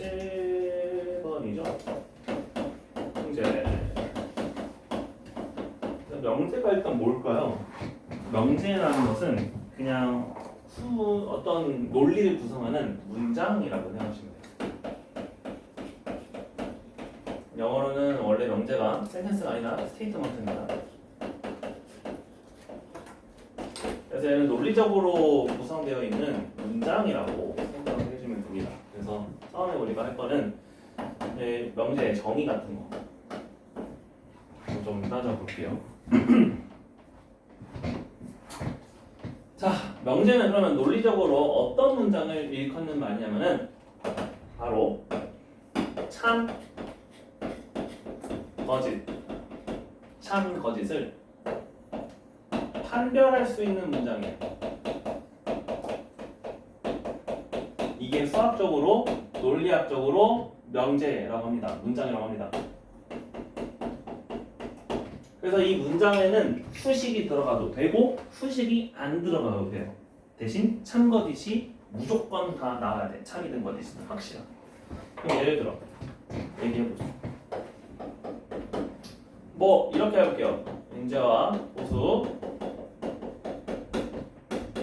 7번이죠. 문제. 명제가 일단 뭘까요? 명제라는 것은 그냥 어떤 논리를 구성하는 문장이라고 생각하시면 돼요. 영어로는 원래 명제가 센텐스가 아니라 스테이트먼트입니다. 그래서 얘는 논리적으로 구성되어 있는 문장이라고 생각을 해주면 됩니다. 그래서 처음에 우리가 할 거는 명제의 정의 같은 거 좀 따져볼게요. 자, 명제는 그러면 논리적으로 어떤 문장을 일컫는 말이냐면은 바로 참, 거짓, 참, 거짓을 판별할 수 있는 문장이에요. 이게 수학적으로, 논리학적으로 명제라고 합니다. 문장이라고 합니다. 그래서 이 문장에는 수식이 들어가도 되고 수식이 안 들어가도 돼요. 대신 참, 거짓이 무조건 다 나와야 돼. 참이든 거짓이든 확실하게. 그럼 예를 들어 얘기해보죠. 뭐 이렇게 해볼게요. 인재와 보수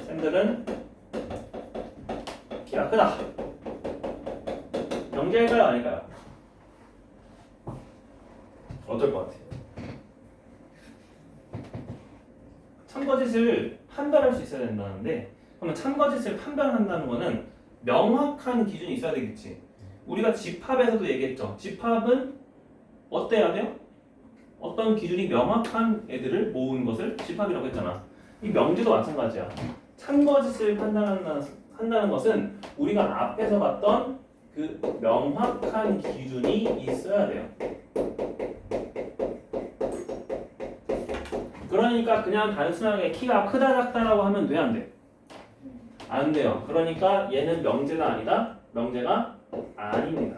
쌤들은 키가 크다. 명제일까요? 아닐까요? 어떨 것 같아요? 참거짓을 판별할 수 있어야 된다는데, 그러면 참거짓을 판별한다는 거는 명확한 기준이 있어야 되겠지. 우리가 집합에서도 얘기했죠. 집합은 어때야 돼요? 어떤 기준이 명확한 애들을 모은 것을 집합이라고 했잖아. 이 명제도 마찬가지야. 참거짓을 판단한다는 것은 우리가 앞에서 봤던 그 명확한 기준이 있어야 돼요. 그러니까 그냥 단순하게 키가 크다 작다라고 하면 돼, 안 돼? 안 돼요. 그러니까 얘는 명제가 아니다. 명제가 아닙니다.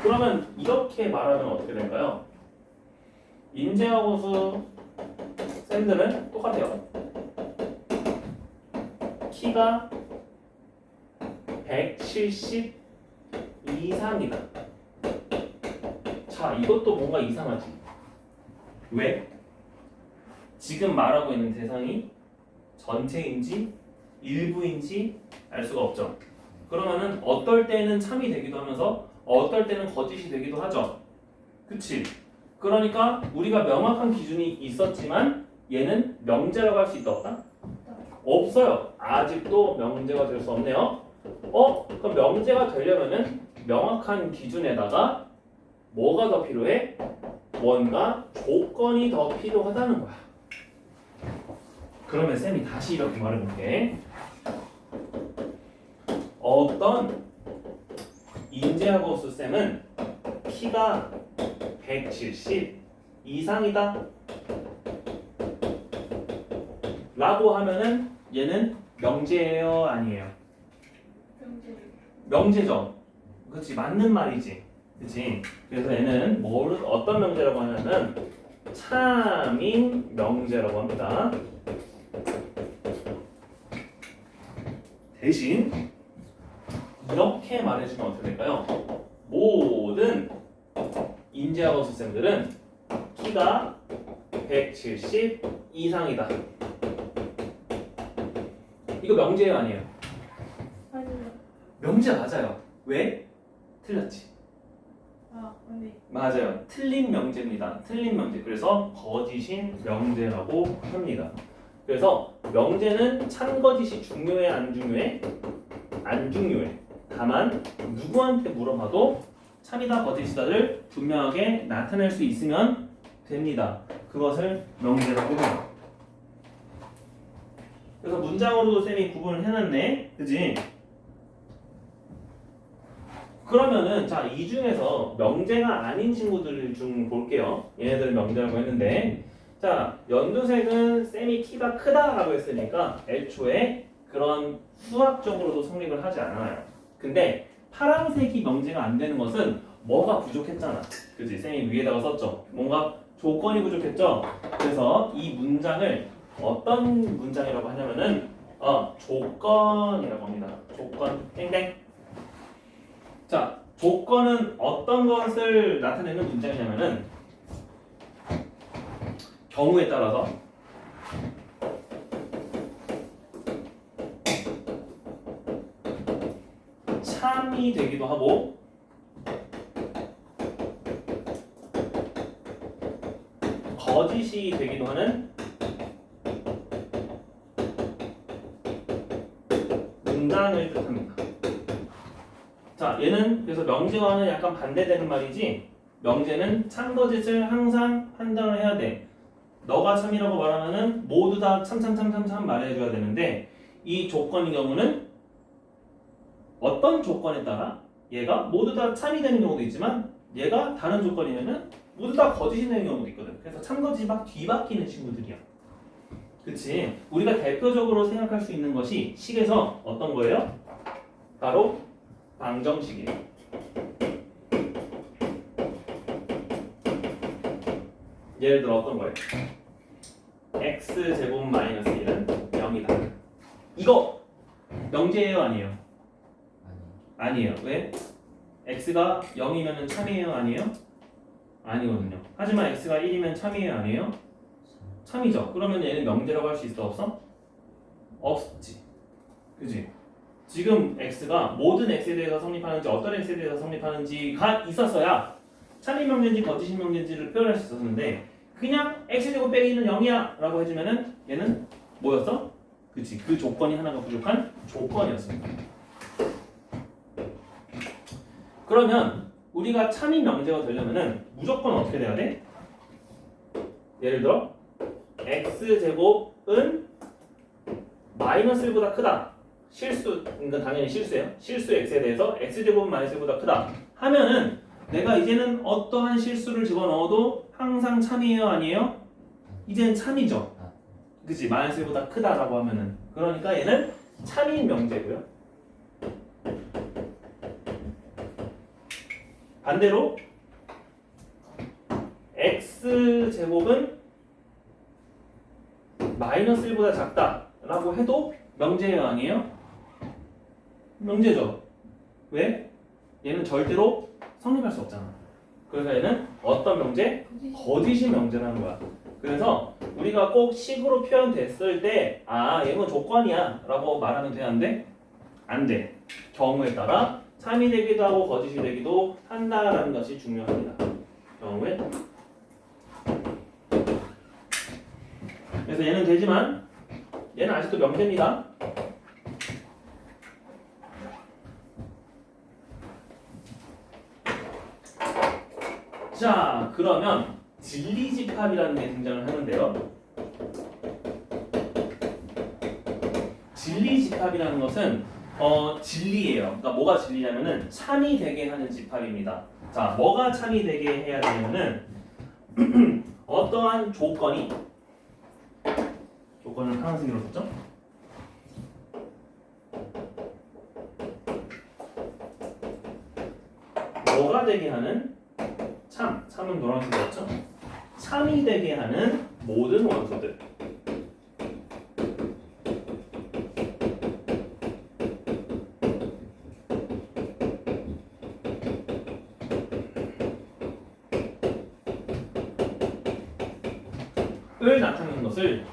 그러면 이렇게 말하면 어떻게 될까요? 인재와 고수 쌤들은 똑같아요. 키가 170 이상이다. 자, 이것도 뭔가 이상하지? 왜? 지금 말하고 있는 대상이 전체인지 일부인지 알 수가 없죠. 그러면은 어떨 때는 참이 되기도 하면서 어떨 때는 거짓이 되기도 하죠. 그치? 그러니까 우리가 명확한 기준이 있었지만 얘는 명제라고 할 수 있다 없다? 없어요. 아직도 명제가 될 수 없네요. 그럼 명제가 되려면은 명확한 기준에다가 뭐가 더 필요해? 뭔가 조건이 더 필요하다는 거야. 그러면 쌤이 다시 이렇게 말해볼게. 어떤 인재하고 수쌤은 키가 170 이상이다 라고 하면은 얘는 명제예요? 아니에요? 명제죠. 그렇지, 맞는 말이지. 그렇지. 그래서 얘는 어떤 명제라고 하냐면 참인 명제라고 합니다. 대신 이렇게 말해주면 어떻게 될까요? 모든 인재하고 수생들은 키가 170 이상이다. 이거 명제예요? 아니에요? 아니요. 명제 맞아요. 왜? 틀렸지. 네. 맞아요. 틀린 명제입니다. 틀린 명제. 그래서 거짓인 명제라고 합니다. 그래서 명제는 참거짓이 중요해? 안 중요해? 안 중요해. 다만 누구한테 물어봐도 참이다 거짓이다를 분명하게 나타낼 수 있으면 됩니다. 그것을 명제라고 해요. 그래서 문장으로도 쌤이 구분을 해놨네. 그지? 그러면은 자, 이 중에서 명제가 아닌 친구들 중 볼게요. 얘네들은 명제라고 했는데, 자, 연두색은 쌤이 키가 크다라고 했으니까 애초에 그런 수학적으로도 성립을 하지 않아요. 근데 파란색이 명제가 안 되는 것은 뭐가 부족했잖아. 그지? 쌤이 위에다가 썼죠. 뭔가 조건이 부족했죠. 그래서 이 문장을 어떤 문장이라고 하냐면은 조건이라고 합니다. 조건 땡땡. 자, 조건은 어떤 것을 나타내는 문장이냐면은 경우에 따라서 참이 되기도 하고 거짓이 되기도 하는 문장을 뜻합니다. 자, 얘는 그래서 명제와는 약간 반대되는 말이지. 명제는 참거짓을 항상 판단을 해야 돼. 너가 참이라고 말하면은 모두 다 참 말해줘야 되는데 이 조건의 경우는 어떤 조건에 따라 얘가 모두 다 참이 되는 경우도 있지만 얘가 다른 조건이면은 모두 다 거짓이 되는 경우도 있거든. 그래서 참거짓이 막 뒤바뀌는 친구들이야. 그치? 우리가 대표적으로 생각할 수 있는 것이 식에서 어떤 거예요? 바로 방정식이에요. 예를 들어 어떤 거예요? x제곱 마이너스 1은 0이다. 이거 명제예요? 아니에요? 아니에요. 왜? x가 0이면 참이에요? 아니에요? 아니거든요. 하지만 x가 1이면 참이에요? 아니에요? 참이죠. 그러면 얘는 명제라고 할 수 있어? 없어? 없지. 그지? 지금 x가 모든 x에 대해서 성립하는지 어떤 x에 대해서 성립하는지가 있었어야 참이 명제인지 거짓 명제인지를 표현할 수 있었는데 그냥 x제곱 빼기 1은 0이야 라고 해주면은 얘는 뭐였어? 그치, 그 조건이 하나가 부족한 조건이었습니다. 그러면 우리가 참이 명제가 되려면은 무조건 어떻게 돼야 돼? 예를 들어 x제곱은 마이너스 1보다 크다. 실수, 그러니까 당연히 실수예요. 실수 x에 대해서 x제곱은 마이너스 1보다 크다 하면은 내가 이제는 어떠한 실수를 집어넣어도 항상 참이에요? 아니에요? 이제는 참이죠. 그치? 마이너스 1보다 크다라고 하면은 그러니까 얘는 참인 명제고요. 반대로 x제곱은 마이너스 1보다 작다라고 해도 명제예요? 아니에요? 명제죠. 왜? 얘는 절대로 성립할 수 없잖아. 그래서 얘는 어떤 명제? 거짓이 명제라는 거야. 그래서 우리가 꼭 식으로 표현됐을 때 얘는 조건이야 라고 말하면 되는데 안 돼. 경우에 따라 참이 되기도 하고 거짓이 되기도 한다라는 것이 중요합니다. 경우에 그래서 얘는 되지만 얘는 아직도 명제입니다. 자, 그러면 진리집합이라는 게 등장을 하는데요. 진리집합이라는 것은 진리예요. 그러니까 뭐가 진리냐면은 참이 되게 하는 집합입니다. 자, 뭐가 참이 되게 해야 되냐면은 어떠한 조건을 파란색으로 썼죠? 뭐가 되게 하는 참은 노란색이었죠? 참이 되게 하는 모든 원소들. 을 나타내는 것을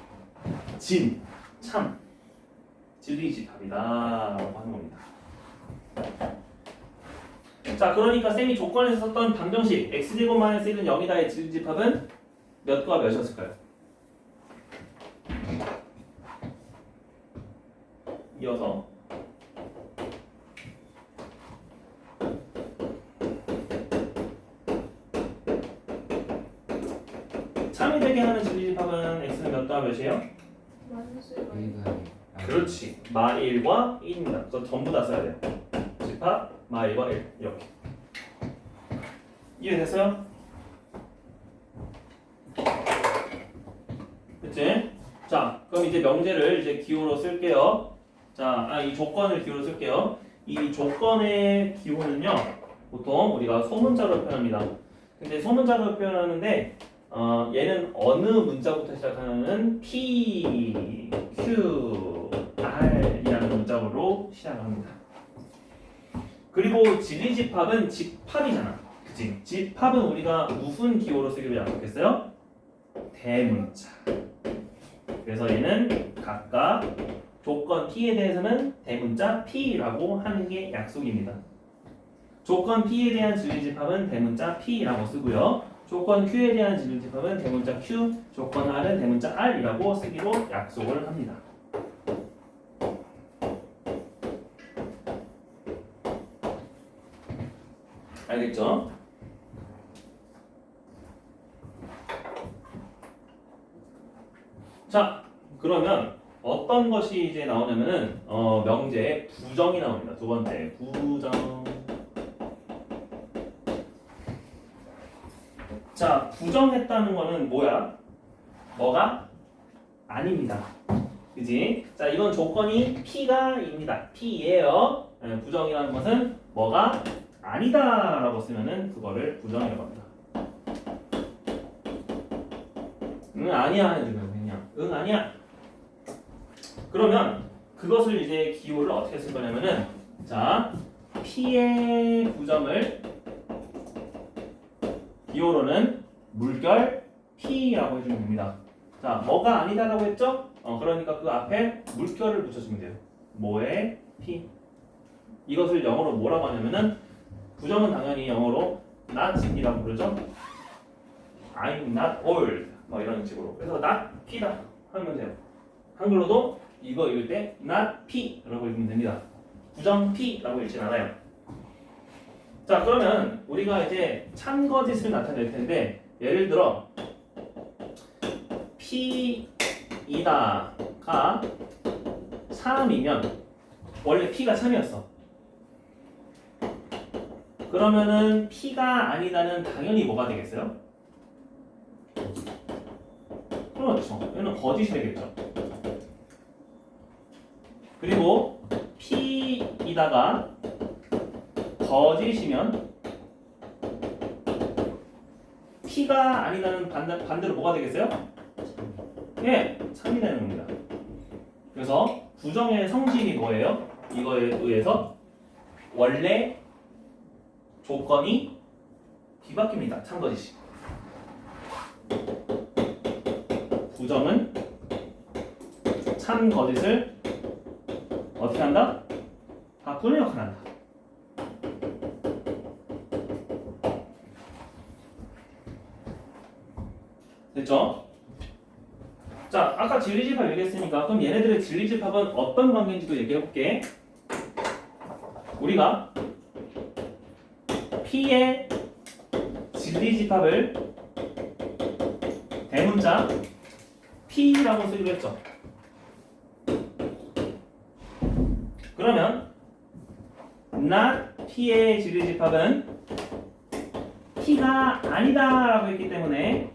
진리집합이다 라고 하는 겁니다. 자, 그러니까 쌤이 조건에서 썼던 방정식 x제곱 마이너스 1은 0이다의 진리집합은 몇과 몇이었을까요? 이어서 참이 되게 하는 진리집합은 x는 몇과 몇이에요? 마이너스 그렇지. 마1과 1입니다. 그래서 전부 다 써야 돼요. 집합 마1과 1 이렇게. 이해됐어요? 그치? 자, 그럼 이제 명제를 이제 기호로 쓸게요. 자, 이 조건을 기호로 쓸게요. 이 조건의 기호는요, 보통 우리가 소문자로 표현합니다. 근데 소문자로 표현하는데 얘는 어느 문자부터 시작하는 P, Q, R이라는 문자로 시작을 합니다. 그리고 진리집합은 집합이잖아. 그치? 집합은 우리가 무슨 기호로 쓰기로 약속했어요? 대문자. 그래서 얘는 각각 조건 P에 대해서는 대문자 P라고 하는 게 약속입니다. 조건 P에 대한 진리집합은 대문자 P라고 쓰고요. 조건 Q에 대한 진리집합은 대문자 Q, 조건 R은 대문자 R이라고 쓰기로 약속을 합니다. 알겠죠? 자, 그러면 어떤 것이 이제 나오냐면은 명제에 부정이 나옵니다. 두 번째, 부정. 자, 부정했다는 거는 뭐야? 뭐가? 아닙니다. 그지? 자, 이건 조건이 P가입니다. P예요. 부정이라는 것은 뭐가 아니다라고 쓰면은 그거를 부정이라고 합니다. 응, 아니야 해주면 그냥 응, 아니야. 그러면 그것을 이제 기호를 어떻게 쓸 거냐면은 자, P의 부정을 기호로는 물결 P라고 해주면 됩니다. 자, 뭐가 아니다라고 했죠? 그러니까 그 앞에 물결을 붙여주면 돼요. 뭐의 P. 이것을 영어로 뭐라고 하냐면은 부정은 당연히 영어로 not이라고 부르죠. I'm not old. 뭐 이런 식으로. 그래서 not P다 하면 돼요. 한글로도 이거 읽을 때 not P라고 읽으면 됩니다. 부정 P라고 읽진 않아요. 자, 그러면 우리가 이제 참거짓을 나타낼 텐데 예를 들어 P이다가 참이면 원래 P가 참이었어. 그러면은 P가 아니다는 당연히 뭐가 되겠어요? 그렇죠. 얘는 거짓이 되겠죠. 그리고 P이다가 거짓이면 P가 아니다는 반대로 뭐가 되겠어요? 예, 참이 되는 겁니다. 그래서 부정의 성질이 뭐예요? 이거에 의해서 원래 조건이 뒤바뀝니다. 참거짓이. 부정은 참거짓을 어떻게 한다? 바꾸는 역할을 한다. 됐죠? 자, 아까 진리집합 얘기했으니까 그럼 얘네들의 진리집합은 어떤 관계인지도 얘기해볼게. 우리가 P의 진리집합을 대문자 P라고 쓰기로 했죠. 그러면 not P의 진리집합은 P가 아니다라고 했기 때문에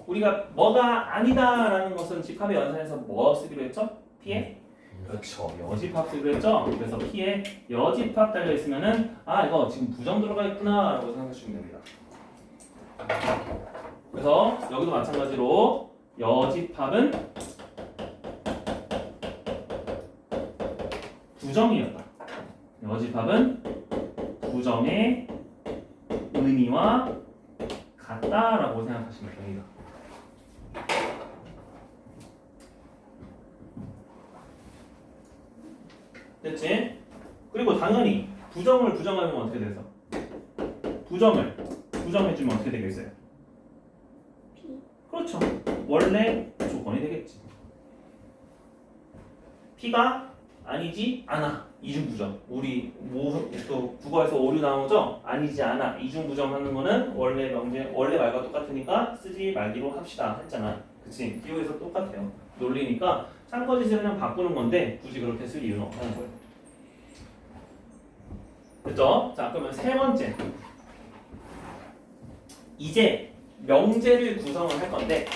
우리가 뭐가 아니다라는 것은 집합의 연산에서 뭐 쓰기로 했죠? P의? 그렇죠. 여집합 쓰기로 했죠? 그래서 P에 여집합 달려 있으면은 아, 이거 지금 부정 들어가 있구나 라고 생각하시면 됩니다. 그래서 여기도 마찬가지로 여집합은 부정이었다. 여집합은 부정의 의미와 같다라고 생각하시면 됩니다. 됐지? 그리고 당연히 부정을 부정하면 어떻게 돼서? 부정을 부정해주면 어떻게 되겠어요? P. 그렇죠. 원래 조건이 되겠지. P가 아니지 않아. 이중부정. 우리 또 국어에서 오류 나오죠? 아니지 않아. 이중부정 하는 거는 원래 명제 원래 말과 똑같으니까 쓰지 말기로 합시다 했잖아. 그치? 기호에서 똑같아요. 논리니까 참거짓을 그냥 바꾸는 건데 굳이 그렇게 쓸 이유는 없다는 거예요. 됐죠? 자, 그러면 세 번째. 이제 명제를 구성을 할 건데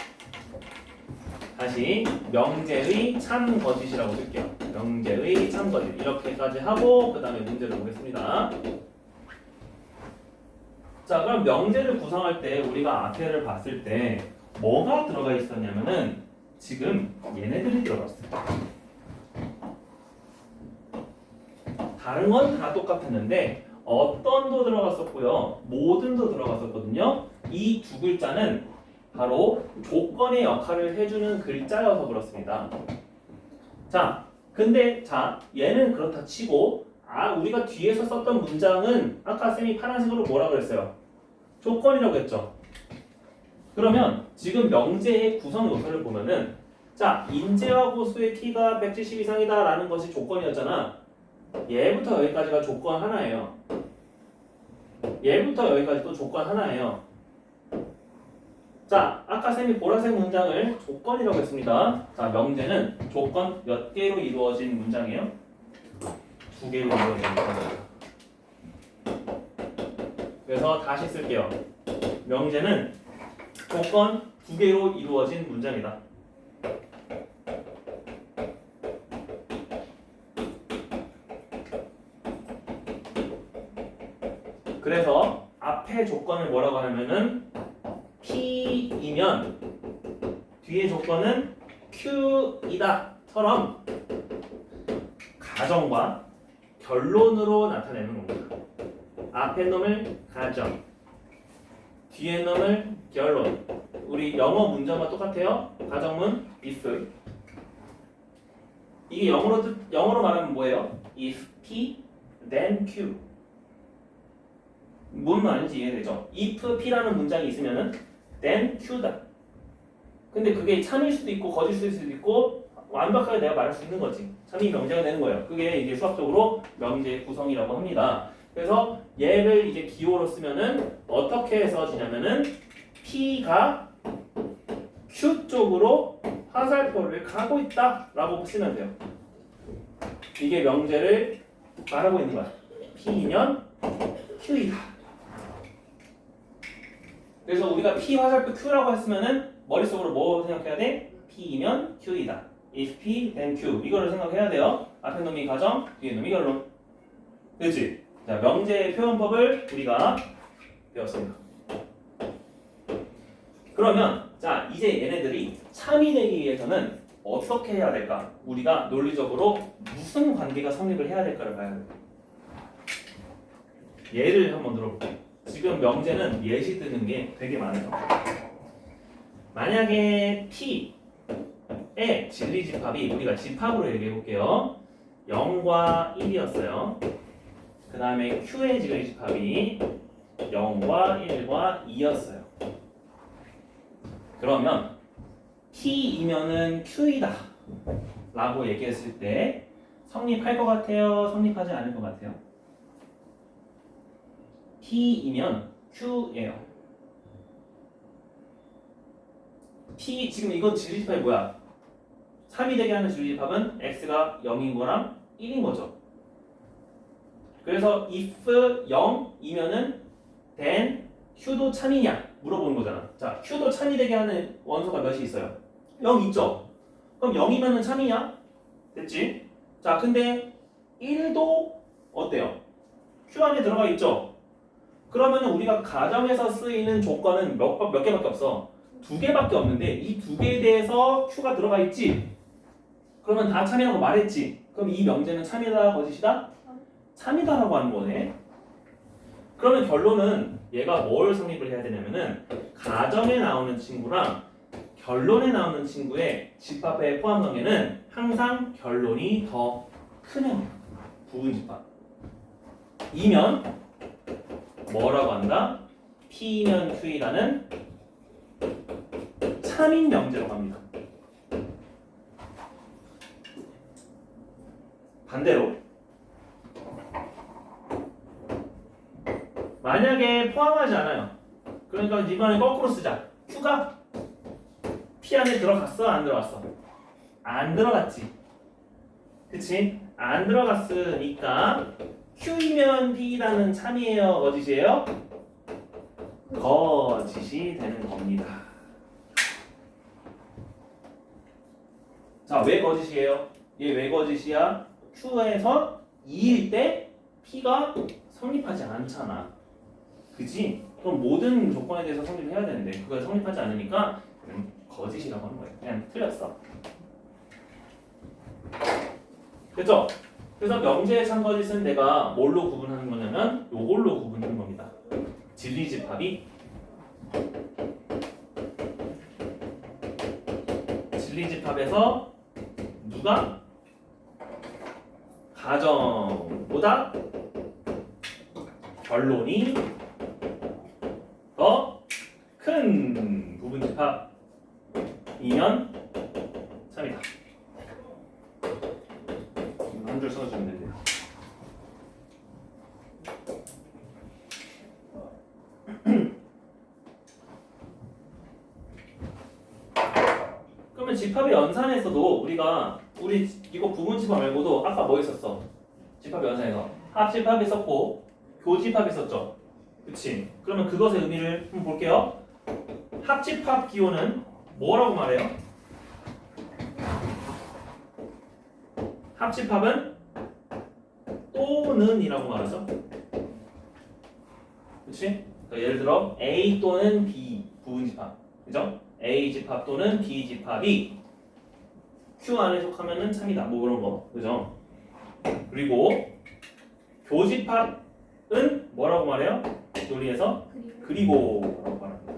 다시 명제의 참거짓이라고 쓸게요. 명제의 참거짓 이렇게까지 하고 그 다음에 문제를 보겠습니다. 자, 그럼 명제를 구성할 때 우리가 앞에를 봤을 때 뭐가 들어가 있었냐면은 지금 얘네들이 들어갔어요. 다른 건 다 똑같았는데 어떤도 들어갔었고요. 모든도 들어갔었거든요. 이 두 글자는 바로 조건의 역할을 해주는 글자여서 그렇습니다. 자, 근데 자 얘는 그렇다 치고 우리가 뒤에서 썼던 문장은 아까 쌤이 파란색으로 뭐라 그랬어요? 조건이라고 했죠. 그러면 지금 명제의 구성 요소를 보면은 자 인재와 고수의 키가 170 이상이다 라는 것이 조건이었잖아. 얘부터 여기까지가 조건 하나예요. 얘부터 여기까지도 조건 하나예요. 자, 아까 쌤이 보라색 문장을 조건이라고 했습니다. 자, 명제는 조건 몇 개로 이루어진 문장이에요? 2개로 이루어진 문장이에요. 그래서 다시 쓸게요. 명제는 조건 2개로 이루어진 문장이다. 그래서 앞에 조건을 뭐라고 하냐면은 P이면 뒤에 조건은 Q이다처럼 가정과 결론으로 나타내는 겁니다. 앞에 놈을 가정, 뒤에 놈을 결론. 우리 영어 문장과 똑같아요. 가정문 if. 이게 영어로 말하면 뭐예요? If P, then Q. 뭔 말인지 이해되죠? if P라는 문장이 있으면은 then Q다. 근데 그게 참일 수도 있고 거짓일 수도 있고 완벽하게 내가 말할 수 있는 거지. 참이 명제가 되는 거예요. 그게 이제 수학적으로 명제의 구성이라고 합니다. 그래서 얘를 이제 기호로 쓰면은 어떻게 써지냐면은 P가 Q 쪽으로 화살표를 가고 있다라고 쓰면 돼요. 이게 명제를 말하고 있는 거야. P이면 Q이다. 그래서 우리가 P 화살표 Q라고 했으면은 머릿속으로 뭐 생각해야 돼? P이면 Q이다. If P, then Q. 이거를 생각해야 돼요. 앞에 놈이 가정, 뒤에 놈이 결론. 그렇지? 자, 명제의 표현법을 우리가 배웠습니다. 그러면 자, 이제 얘네들이 참이 되기 위해서는 어떻게 해야 될까? 우리가 논리적으로 무슨 관계가 성립을 해야 될까를 봐야 돼요. 예를 한번 들어볼게요. 지금 명제는 예시 뜨는 게 되게 많아요. 만약에 T의 진리집합이 우리가 집합으로 얘기해 볼게요. 0과 1이었어요. 그 다음에 Q의 진리집합이 0과 1과 2였어요. 그러면 T이면은 Q이다 라고 얘기했을 때 성립할 것 같아요? 성립하지 않을 것 같아요? T이면 Q예요. T 지금 이건 진리집합이 뭐야? 3이 되게 하는 진리집합은 X가 0인 거랑 1인 거죠. 그래서 if 0이면은 then Q도 참이냐 물어보는 거잖아. 자, Q도 참이 되게 하는 원소가 몇이 있어요? 0 있죠? 그럼 0이면은 참이냐? 됐지? 자, 근데 1도 어때요? Q 안에 들어가 있죠? 그러면은 우리가 가정에서 쓰이는 조건은 몇 개밖에 없어? 2개밖에 없는데 이 2개에 대해서 Q가 들어가 있지? 그러면 다 참이라고 말했지? 그럼 이 명제는 참이다, 거짓이다? 참이다라고 하는 거네. 그러면 결론은 얘가 뭘 성립을 해야 되냐면은 가정에 나오는 친구랑 결론에 나오는 친구의 집합의 포함 관계는 항상 결론이 더 크면 부분 집합. 이면 뭐라고 한다? P면 Q이라는 참인 명제라고 합니다. 반대로 만약에 포함하지 않아요. 그러니까 이번에 거꾸로 쓰자. Q가 P 안에 들어갔어? 안 들어갔어? 안 들어갔지. 그치? 안 들어갔으니까 Q이면 P라는 참이에요? 거짓이에요? 거짓이 되는 겁니다. 자, 왜 거짓이에요? 얘 왜 거짓이야? Q에서 2일 때 P가 성립하지 않잖아. 그지? 그럼 모든 조건에 대해서 성립해야 되는데 그걸 성립하지 않으니까 거짓이라고 하는 거예요. 그냥 틀렸어. 됐죠? 그래서 명제의 참거짓은 내가 뭘로 구분하는 거냐면 요걸로 구분하는 겁니다. 진리집합이 진리집합에서 누가 가정보다 결론이 더 큰 부분집합이면 참이다. 한 줄 써주면 되네요. 그러면 집합의 연산에서도 우리 이거 부분집합 말고도 아까 뭐 있었어? 집합의 연산에서 합집합이 있었고 교집합이 있었죠. 그치? 그러면 그것의 의미를 한번 볼게요. 합집합 기호는 뭐라고 말해요? 합집합은 또는이라고 말하죠. 그치? 그러니까 예를 들어 A 또는 B 부분집합, 그죠? A 집합 또는 B 집합이 Q 안에 속하면은 참이다. 뭐 그런 거, 그죠? 그리고 교집합은 뭐라고 말해요? 논리에서 그리고라고 말합니다.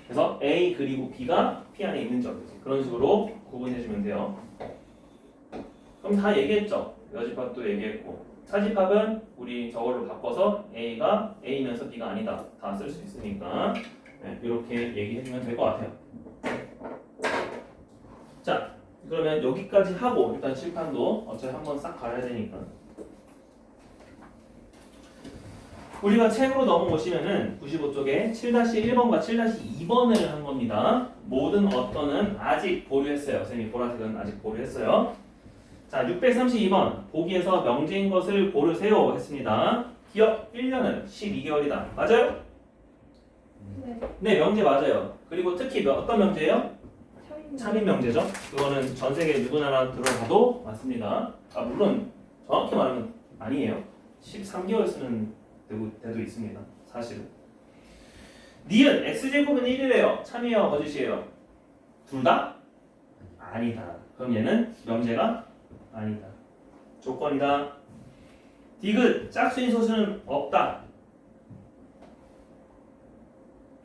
그래서 A 그리고 B가 P 안에 있는 점이지. 그런 식으로 구분해주면 돼요. 그럼 다 얘기했죠? 여집합도 얘기했고 차집합은 우리 저걸로 바꿔서 A가 A면서 B가 아니다. 다 쓸 수 있으니까 네, 이렇게 얘기해주면 될 것 같아요. 자, 그러면 여기까지 하고 일단 칠판도 어차피 한번 싹 갈아야 되니까 우리가 책으로 넘어오시면은 95쪽에 7-1번과 7-2번을 한 겁니다. 모든 어떤은 아직 보류했어요. 선생님이 보라색은 아직 보류했어요. 자, 632번 보기에서 명제인 것을 고르세요 했습니다. 기억 1년은 12개월이다. 맞아요? 네. 네, 명제 맞아요. 그리고 특히 어떤 명제예요? 참인. 참인 명제죠. 그거는 전 세계 누구나라 들어가도 맞습니다. 아, 물론 정확히 말하면 아니에요. 13개월 쓰는 데도 있습니다. 사실은. 니은 x제곱은 1이래요. 참이에요, 거짓이에요? 둘 다? 아니다. 그럼 얘는 명제가 아니다. 조건이다. 디귿 짝수인 소수는 없다.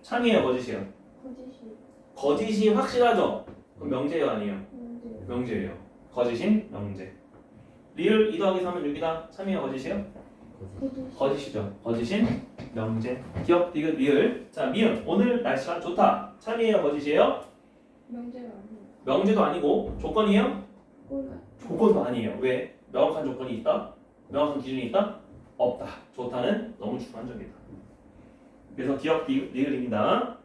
참이에요, 거짓이에요? 거짓이. 거짓이 확실하죠? 그럼 명제예요, 아니에요? 문제. 명제예요. 거짓인 명제. 리을 2 더하기 3은 6이다. 참이에요, 거짓이에요? 거짓. 거짓이죠. 거짓인 명제. 기억, 디귿, 리을. 자, 미음. 오늘 날씨가 좋다. 참이에요, 거짓이에요? 명제가 아니에요. 명제도 아니고 조건이에요? 꼴. 조건도 아니에요. 왜? 명확한 조건이 있다? 명확한 기준이 있다? 없다. 좋다는 너무 주관적이다. 그래서 기억, 디귿, 리을입니다.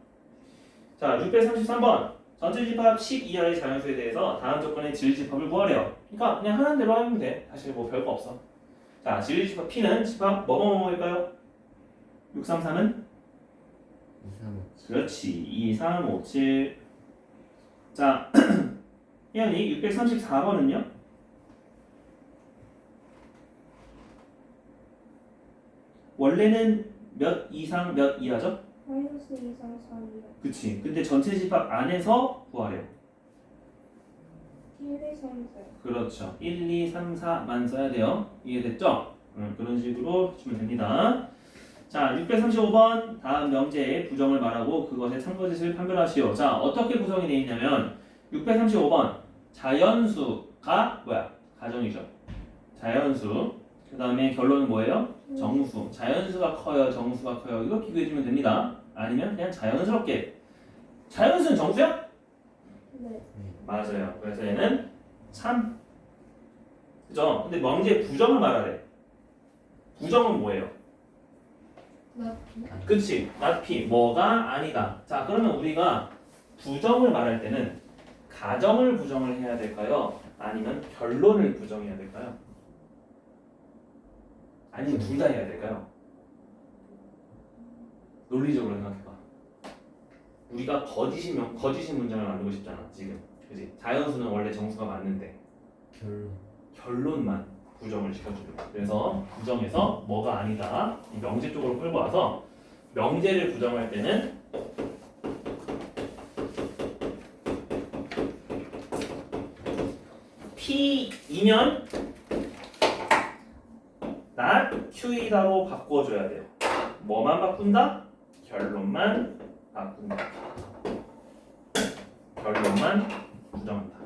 자, 633번. 전체 집합 10 이하의 자연수에 대해서 다음 조건의 진리집합을 구하래요. 그러니까 그냥 하는 대로 하면 돼. 사실 뭐 별거 없어. 자, 진리집합 P는 집합 뭐뭐뭐일까요? 633은? 235. 그렇지. 2, 3, 5, 7. 자, 희연이 634번은요? 원래는 몇 이상 몇 이하죠? 마이너스 2상 4이요. 그치. 근데 전체 집합 안에서 구하래요. 1, 2, 3, 4. 그렇죠. 1, 2, 3, 4만 써야 돼요. 이해됐죠? 그런 식으로 주면 됩니다. 자, 635번 다음 명제의 부정을 말하고 그것의 참거짓을 판별하시오. 자, 어떻게 구성이 되어 있냐면 635번 자연수가 뭐야? 가정이죠. 자연수. 그 다음에 결론은 뭐예요? 정수. 자연수가 커요, 정수가 커요. 이거 비교해주면 됩니다. 아니면 그냥 자연스럽게. 자연수는 정수야? 네. 맞아요. 그래서 얘는 참. 그죠? 근데 명제 부정을 말하래. 부정은 뭐예요? 그치? not P. 뭐가 아니다. 자, 그러면 우리가 부정을 말할 때는 가정을 부정을 해야 될까요? 아니면 결론을 부정해야 될까요? 아니면 둘 다 해야 될까요? 논리적으로 생각해봐. 우리가 거짓인 문장을 만들고 싶잖아, 지금. 그지? 자연수는 원래 정수가 맞는데 결론만 부정을 시켜주는 거야. 그래서 부정해서 뭐가 아니다 이 명제 쪽으로 끌고 와서 명제를 부정할 때는 P이면 not Q이다로 바꿔줘야 돼요. 뭐만 바꾼다? 결론만 바꾼다. 결론만 부정한다.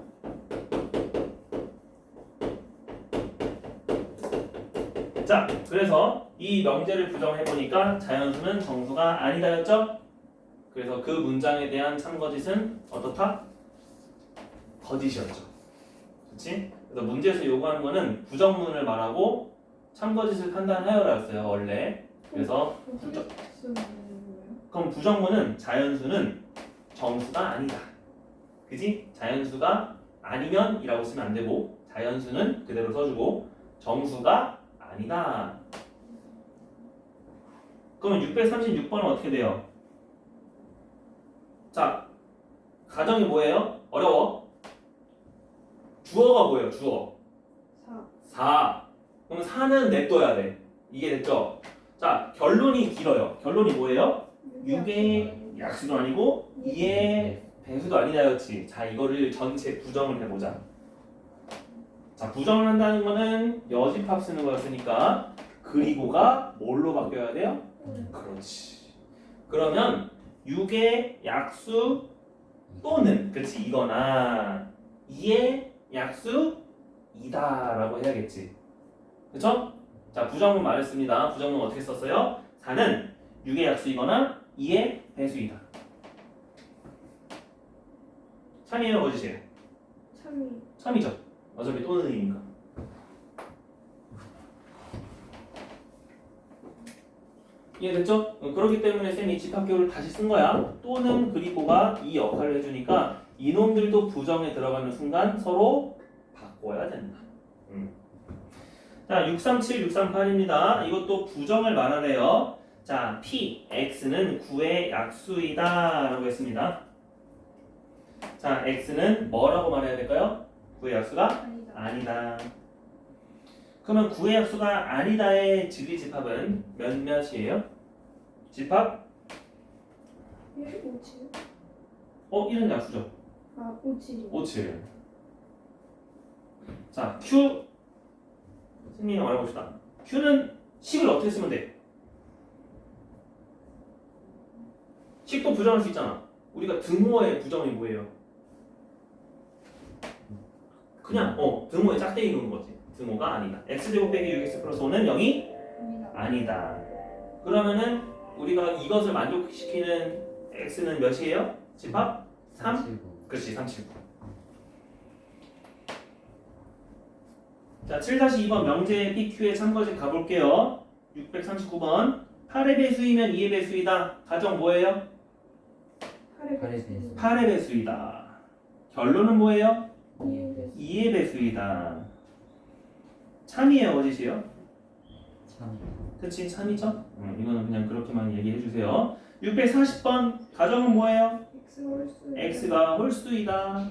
자, 그래서 이 명제를 부정해보니까 자연수는 정수가 아니다였죠? 그래서 그 문장에 대한 참거짓은 어떻다? 거짓이었죠. 그렇지? 그래서 문제에서 요구하는 거는 부정문을 말하고 참거짓을 판단하여라였어요 원래. 그래서 어떻게 쓰는 거예요? 그럼 부정문은 자연수는 정수가 아니다. 그지? 자연수가 아니면 이라고 쓰면 안 되고 자연수는 그대로 써주고 정수가 아니다. 그러면 636번은 어떻게 돼요? 자, 가정이 뭐예요? 어려워? 주어가 뭐예요? 주어 4. 4. 그럼 4는 냅둬야 돼. 이게 됐죠? 자, 결론이 길어요. 결론이 뭐예요? 6의 약수도 아니고 2의 배수도 아니다였지. 자, 이거를 전체 부정을 해보자. 자, 부정을 한다는 거는 여집합 쓰는 거였으니까 그리고가 뭘로 바뀌어야 돼요? 그렇지. 그러면 6의 약수 또는 그렇지 이거나 2의 약수이다라고 해야겠지. 그렇죠? 자, 부정문 말했습니다. 부정문 어떻게 썼어요? 4는 6의 약수이거나 2의 배수이다. 참이에요, 거짓이에요? 참이. 참이죠. 어차피 또는이니까. 이해됐죠? 그렇기 때문에 쌤이 집합교를 다시 쓴 거야. 또는 그리고가 이 역할을 해주니까 이놈들도 부정에 들어가는 순간 서로 바꿔야 된다. 자, 637, 638입니다. 이것도 부정을 말하래요. 자, P, X는 9의 약수이다 라고 했습니다. 자, X는 뭐라고 말해야 될까요? 9의 약수가 아니다. 아니다. 그러면 9의 약수가 아니다의 진리집합은 몇몇이에요? 집합? 1, 5, 7. 1은 약수죠. 아, 5, 7. 5, 7. 자, Q 승민이 말해봅시다. Q는 식을 어떻게 쓰면 돼? 식도 부정할 수 있잖아. 우리가 등호의 부정이 뭐예요? 그냥 등호에 짝대기 놓는 거지. 등호가 아니다. x제곱 빼기 6x 플러스 5는 0이 아니다. 아니다. 그러면은 우리가 이것을 만족시키는 x는 몇이에요? 집합? 3? 그렇지, 379. 자, 7-2번 명제 PQ의 참거짓 가볼게요. 639번 8의 배수이면 2의 배수이다. 가정 뭐예요? 8의 배수. 배수. 8의 배수이다. 결론은 뭐예요? 2의 배수. 2의 배수이다. 참이에요, 거짓이에요? 참. 그치, 참이죠? 이거는 그냥 그렇게만 얘기해 주세요. 640번 가정은 뭐예요? X 홀수. x가 홀수이다.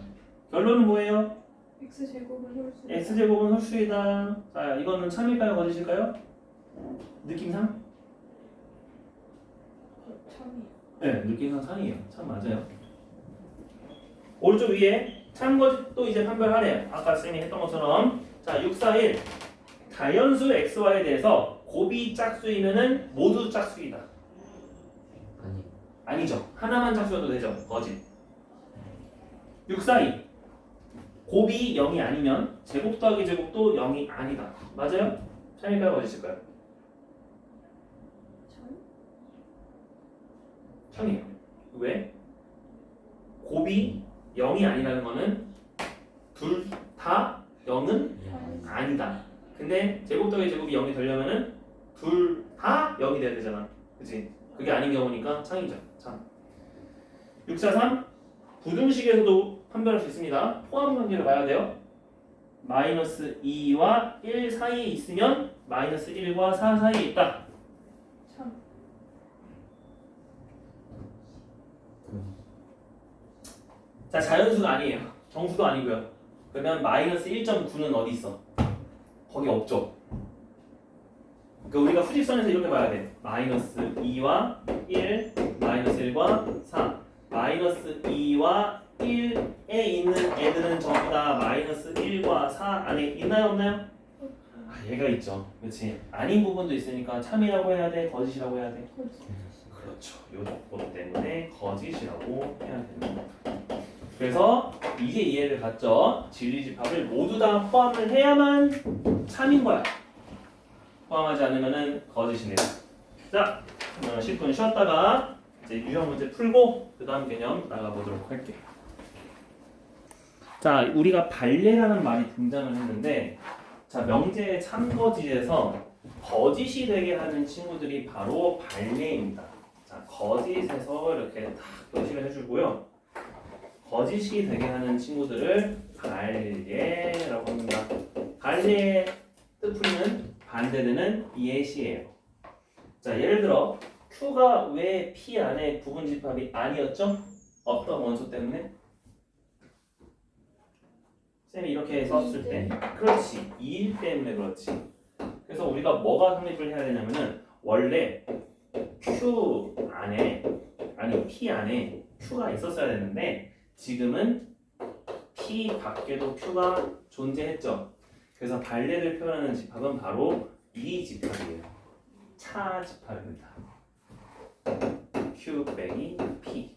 결론은 뭐예요? X 제곱은 홀수. x제곱은 홀수이다. 자, 이거는 참일까요, 거짓일까요? 느낌상? 참이. 네, 느낌상 참이에요. 참 맞아요. 오른쪽 위에 참거짓도 이제 판별하래요. 아까 쌤이 했던 것처럼. 자, 641 자연수 xy에 대해서 곱이 짝수이면은 모두 짝수이다. 아니. 아니죠. 하나만 짝수여도 되죠. 거짓. 642 곱이 0이 아니면 제곱 더하기 제곱도 0이 아니다. 맞아요? 참일까요? 거짓일까요? 참. 참이에요. 왜? 곱이 0이 아니라는 거는 둘 다 0은 아니다. 근데 제곱 더하기 제곱이 0이 되려면은 둘 다 0이 돼야 되잖아. 그치? 그게 아닌 경우니까 참이죠. 참. 643 부등식에서도 판별할 수 있습니다. 포함 관계를 봐야 돼요. 마이너스 2와 1 사이에 있으면 마이너스 1과 4 사이에 있다. 참. 자, 자연수가 아니에요. 정수도 아니고요. 그러면 마이너스 1.9는 어디 있어? 거기 없죠. 그러니까 우리가 후직선에서 이렇게 봐야 돼. 마이너스 2와 1, 마이너스 1과 4. 마이너스 2와 1에 있는 애들은 전부 다 마이너스 1과 4 안에 있나요 없나요? 아, 얘가 있죠. 그렇지. 아닌 부분도 있으니까 참이라고 해야 돼, 거짓이라고 해야 돼. 거짓. 그렇죠. 요 조건 때문에 거짓이라고 해야 됩니다. 그래서 이제 이해를 갔죠. 진리집합을 모두 다 포함을 해야만 참인 거야. 포함하지 않으면은 거짓입니다. 자, 10분 쉬었다가 이제 유형 문제 풀고 그 다음 개념 나가보도록 할게요. 자, 우리가 발레라는 말이 등장을 했는데, 자, 명제의 참거짓에서 거짓이 되게 하는 친구들이 바로 발레입니다. 자, 거짓에서 이렇게 딱 표시를 해주고요. 거짓이 되게 하는 친구들을 발레라고 합니다. 발레의 뜻풀이는 반대되는 예시예요. 자, 예를 들어 Q가 왜 P 안에 부분집합이 아니었죠? 어떤 원소 때문에? 쌤이 이렇게 썼을 때 그렇지, 2일 때문에 그렇지. 그래서 우리가 뭐가 성립을 해야 되냐면은 원래 Q 안에 아니 P 안에 Q가 있었어야 되는데 지금은 P 밖에도 Q가 존재했죠. 그래서 발레를 표현하는 집합은 바로 이 집합이에요. 차 집합입니다. Q 빼기 P.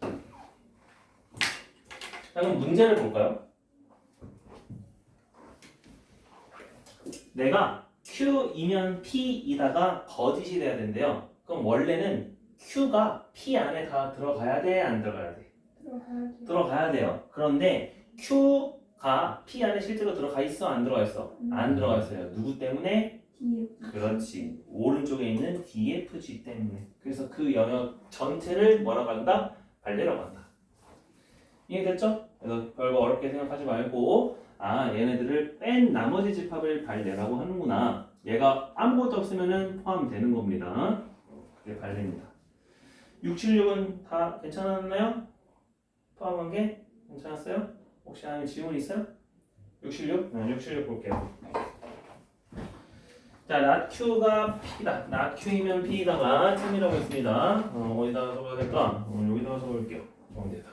자, 그럼 문제를 볼까요? 내가 Q이면 P이다가 거짓이 돼야 된대요. 그럼 원래는 Q가 P 안에 다 들어가야 돼? 안 들어가야 돼? 들어가야지. 들어가야 돼요. 그런데 Q가 P 안에 실제로 들어가 있어? 안 들어가 있어? 안 들어가 있어요. 누구 때문에? 뒤에. 그렇지. 오른쪽에 있는 DFG 때문에. 그래서 그 영역 전체를 뭐라고 한다? 발레라고 한다. 이해됐죠? 그래서 별거 어렵게 생각하지 말고 아, 얘네들을 뺀 나머지 집합을 발레라고 하는구나. 얘가 아무것도 없으면은 포함되는 겁니다. 그게 발레입니다. 6, 7, 6은 다 괜찮았나요? 포함한 게 괜찮았어요? 혹시 아니면 질문 있어요? 6, 7, 6? 네, 6, 7, 6 볼게요. 자, not Q가 P다. not Q이면 P다가 쯤이라고 했습니다. 어디다가 적어야 될까? 여기다가 적어볼게요. 가운데다가.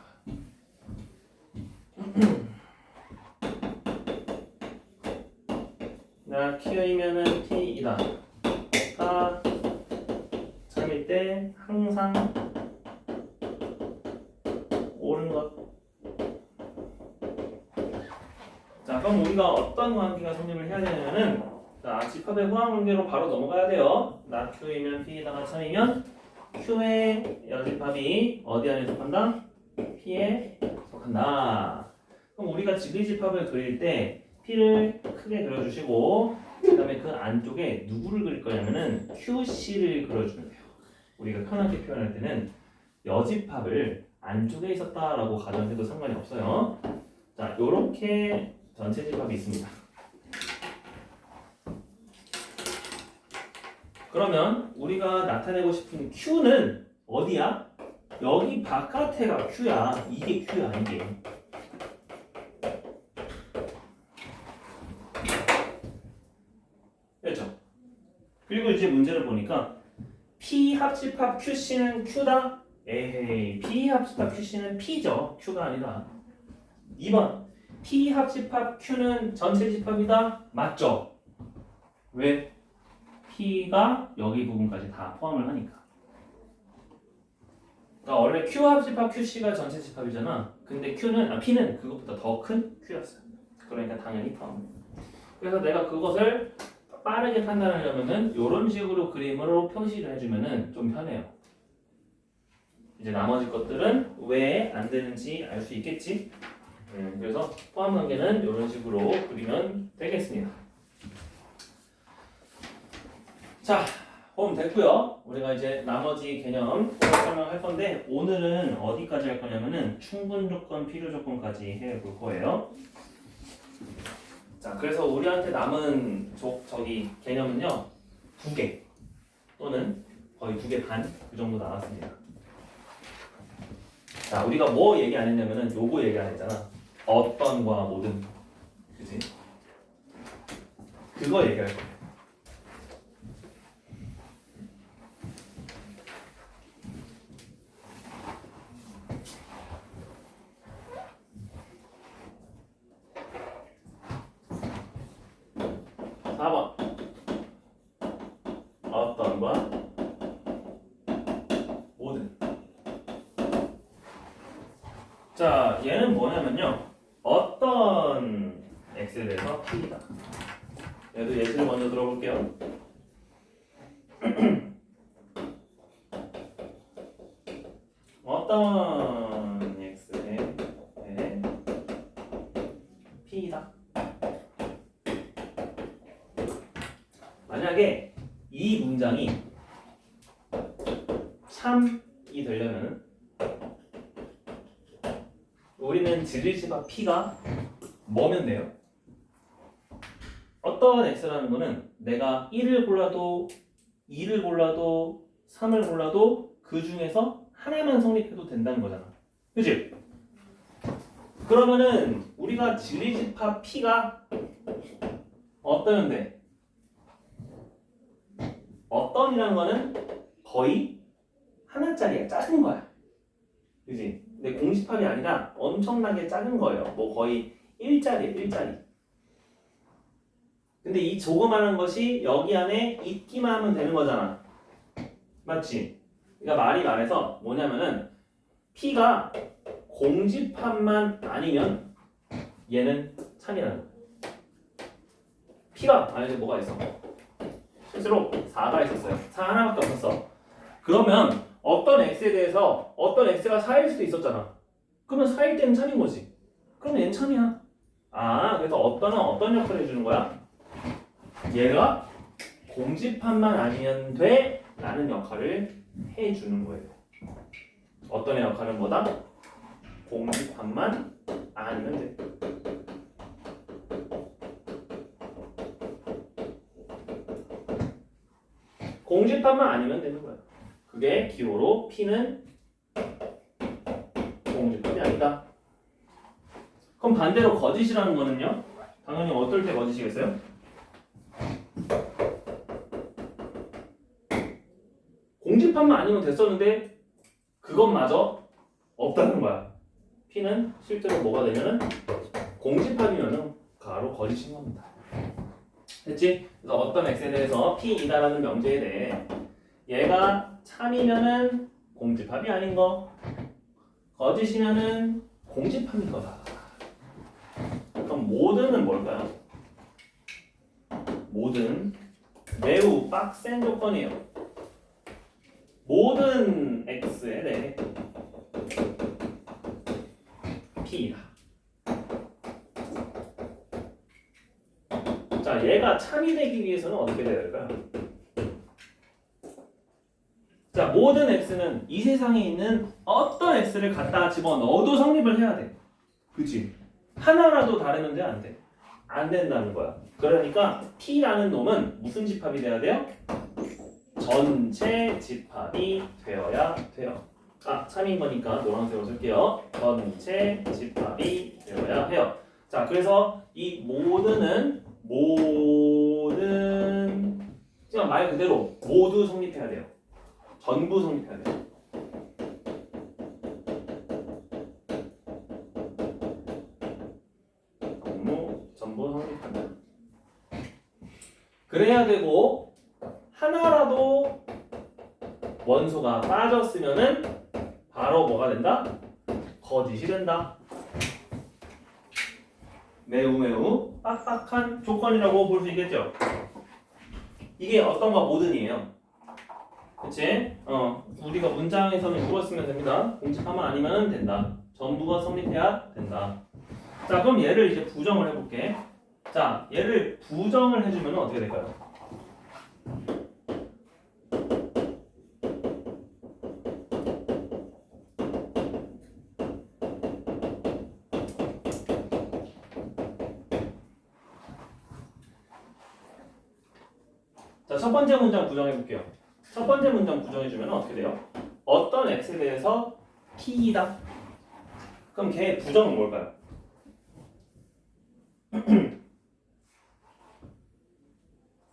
not Q이면은 P이다. 가 참일 때 항상 옳은 것. 자, 그럼 우리가 어떤 관계가 성립을 해야 되냐면은 자, 집합의 호환 관계로 바로 넘어가야 돼요. not Q이면 P에다가 참이면 Q의 여집합이 어디 안에 속한다? P에 속한다. 그럼 우리가 지그집합을 그릴 때 P를 크게 그려주시고 그 다음에 그 안쪽에 누구를 그릴 거냐면은 QC를 그려주면 돼요. 우리가 편하게 표현할 때는 여집합을 안쪽에 있었다라고 가정해도 상관이 없어요. 자, 요렇게 전체 집합이 있습니다. 그러면 우리가 나타내고 싶은 Q는 어디야? 여기 바깥에가 Q야. 이게 Q야, 이게. 됐죠? 그리고 이제 문제를 보니까 P 합집합 QC는 Q다? 에헤이, P 합집합 QC는 P죠. Q가 아니라. 2번, P 합집합 Q는 전체 집합이다? 맞죠? 왜? P가 여기 부분까지 다 포함을 하니까. 그러니까 원래 Q 합집합 QC가 전체 집합이잖아. 근데 P는 그것보다 더 큰 Q였어요. 그러니까 당연히 포함. 그래서 내가 그것을 빠르게 판단하려면은 이런 식으로 그림으로 표시를 해주면은 좀 편해요. 이제 나머지 것들은 왜 안 되는지 알 수 있겠지. 그래서 포함 관계는 이런 식으로 그리면 되겠습니다. 자, 그럼 됐고요. 우리가 이제 나머지 개념 설명할 건데 오늘은 어디까지 할 거냐면은 충분 조건, 필요 조건까지 해볼 거예요. 자, 그래서 우리한테 남은 저기 개념은요 2개 또는 거의 2개 반 그 정도 남았습니다. 자, 우리가 뭐 얘기 안 했냐면은 요거 얘기 안 했잖아. 어떤과 모든, 그지? 그거 얘기할 거예요. 4번. 어떤과 모든. 자, 얘는 뭐냐면요. 어떤 x에 대해서 p이다. 얘도 예시를 먼저 들어볼게요. 어떤 x에 대해 p이다. 만약에 이 문장이 참이 되려면 우리는 지리지바 p가 뭐면 돼요? 어떤 x라는 거는 내가 1을 골라도 2를 골라도 3을 골라도 그 중에서 하나만 성립해도 된다는 거잖아. 그치? 그러면은 우리가 지리지파 p가 어떠면 돼? 어떤이라는 거는 거의 하나짜리야. 작은 거야. 그치? 근데 공집합이 아니라 엄청나게 작은 거예요. 뭐 거의 1짜리, 1짜리. 근데 이 조그마한 것이 여기 안에 있기만 하면 되는 거잖아. 맞지? 그러니까 말이 말해서 뭐냐면은 P가 공집합만 아니면 얘는 참이라는 거야. P가 아니 뭐가 있어? 실제로 4가 있었어요. 4 하나밖에 없었어. 그러면 어떤 x에 대해서 어떤 x가 4일 수도 있었잖아. 그러면 4일 때는 참인 거지. 그러면 얘는 참이야. 아, 그래서 어떤은 어떤 역할을 해주는 거야? 얘가 공집합만 아니면 돼 라는 역할을 해주는 거예요. 어떤의 역할은 뭐다? 공집합만 아니면 돼. 공집합만 아니면 되는 거야. 그게 기호로 P는 공집합이 아니다. 그럼 반대로 거짓이라는 거는요? 당연히 어떨 때 거짓이겠어요? 공집합만 아니면 됐었는데 그것마저 없다는 거야. P는 실제로 뭐가 되면은 공집합이면은 바로 거짓인 겁니다. 됐지? 그래서 어떤 x에 대해서 P이다라는 명제에 대해 얘가 참이면은 공집합이 아닌 거, 거짓이면은 공집합인 거다. 그럼 모든은 뭘까요? 모든 매우 빡센 조건이에요. 모든 x에 대해 P이다. 자, 얘가 참이 되기 위해서는 어떻게 돼야 될까요? 자, 모든 x는 이 세상에 있는 어떤 x를 갖다 집어넣어도 성립을 해야 돼. 그치? 하나라도 다르면 돼? 안 돼? 안 된다는 거야. 그러니까 P라는 놈은 무슨 집합이 돼야 돼요? 전체 집합이 되어야 돼요. 아, 참인 거니까 노란색으로 쓸게요. 전체 집합이 되어야 해요. 자, 그래서 이 모든 그냥 말 그대로 모두 성립해야 돼요. 전부 성립해야 돼요. 전부 성립한다. 그래야 되고 하나라도 원소가 빠졌으면은 바로 뭐가 된다? 거짓이 된다. 매우 빡빡한 조건이라고 볼 수 있겠죠. 이게 어떤가 모든이에요. 그치? 우리가 문장에서는 이거 쓰면 됩니다. 공집하면 아니면 된다. 전부가 성립해야 된다. 자, 그럼 얘를 이제 부정을 해볼게. 자, 얘를 부정을 해주면 어떻게 될까요? 자, 첫 번째 문장 부정해볼게요. 첫 번째 문장 부정해주면 어떻게 돼요? 어떤 x에 대해서 P이다. 그럼 걔 부정은 뭘까요?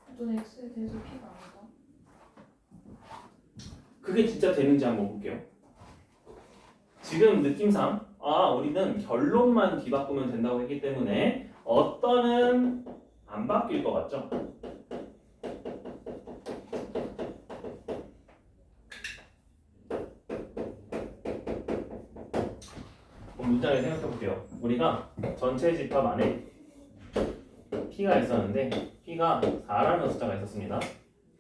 어떤 x에 대해서 P가 아니다. 그게 진짜 되는지 한번 볼게요. 지금 느낌상 우리는 결론만 뒤바꾸면 된다고 했기 때문에 어떤은 안 바뀔 것 같죠? 그럼 문장을 생각해 볼게요. 우리가 전체 집합 안에 P가 있었는데 P가 4라는 숫자가 있었습니다.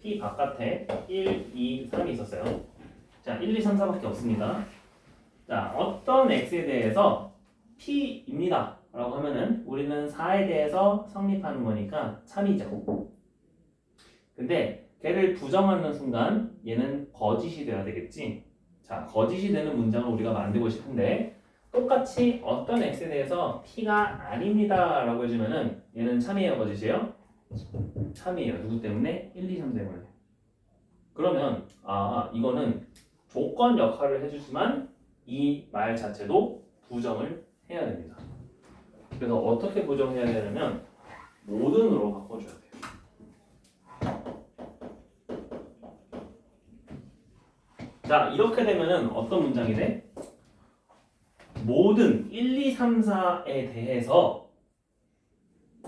P 바깥에 1, 2, 3이 있었어요. 자, 1, 2, 3, 4밖에 없습니다. 자, 어떤 x에 대해서 P입니다 라고 하면은 우리는 4에 대해서 성립하는 거니까 참이죠. 근데 걔를 부정하는 순간 얘는 거짓이 돼야 되겠지. 자, 거짓이 되는 문장을 우리가 만들고 싶은데 똑같이 어떤 x에 대해서 P가 아닙니다 라고 해주면은 얘는 참이에요, 거짓이에요? 참이에요. 누구 때문에? 1, 2, 3 때문에. 그러면 이거는 조건 역할을 해주지만 이 말 자체도 부정을 해야 됩니다. 그래서 어떻게 부정해야 되냐면 모든으로 바꿔줘야 돼요. 자, 이렇게 되면은 어떤 문장이 돼? 모든 1, 2, 3, 4에 대해서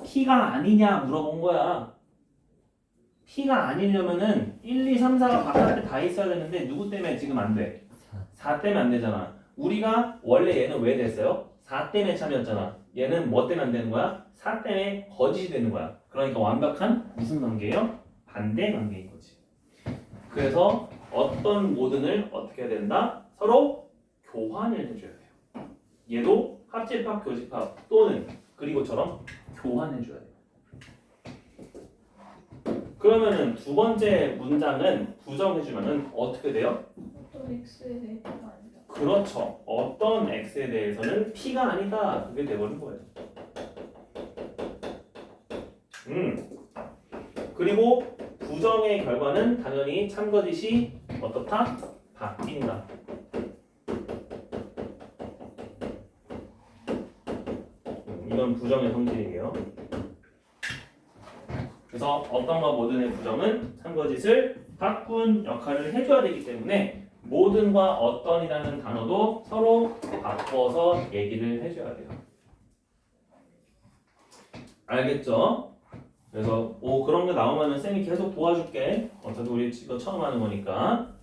P가 아니냐 물어본 거야. P가 아니려면은 1, 2, 3, 4가 바깥에 다 있어야 되는데 누구 때문에 지금 안 돼? 4 때문에 안 되잖아. 우리가 원래 얘는 왜 됐어요? 4 때문에 참이었잖아. 얘는 뭐 때문에 안 되는 거야? 4 때문에 거짓이 되는 거야. 그러니까 완벽한 무슨 관계예요? 반대 관계인 거지. 그래서 어떤 모든을 어떻게 해야 된다? 서로 교환을 해줘야 돼요. 얘도 합집합, 교집합 또는 그리고처럼 교환해줘야 돼요. 그러면은 두 번째 문장은 부정해주면은 어떻게 돼요? 어떤 x에 대해 P가 아니다. 그렇죠. 어떤 x에 대해서는 P가 아니다. 그게 돼버린 거예요. 그리고 부정의 결과는 당연히 참거짓이 어떻다? 바뀐다. 이건 부정의 성질이에요. 그래서 어떤과 모든의 부정은 참거짓을 바꾼 역할을 해줘야 되기 때문에 모든과 어떤이라는 단어도 서로 바꿔서 얘기를 해줘야 돼요. 알겠죠? 그래서 그런 게 나오면은 쌤이 계속 도와줄게. 어차피 우리 이거 처음 하는 거니까.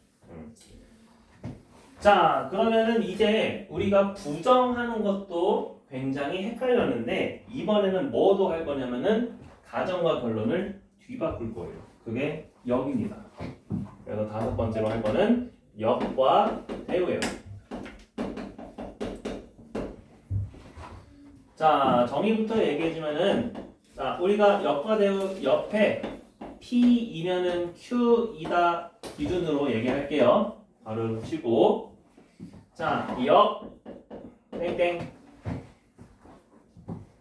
자, 그러면은 이제 우리가 부정하는 것도 굉장히 헷갈렸는데 이번에는 뭐도 할 거냐면은 가정과 결론을 뒤바꿀 거예요. 그게 역입니다. 그래서 다섯 번째로 할 거는 역과 대우예요. 자, 정의부터 얘기해주면은 자, 우리가 역과 대우 옆에 P이면은 Q이다 기준으로 얘기할게요. 바로 치고 자, 역 땡땡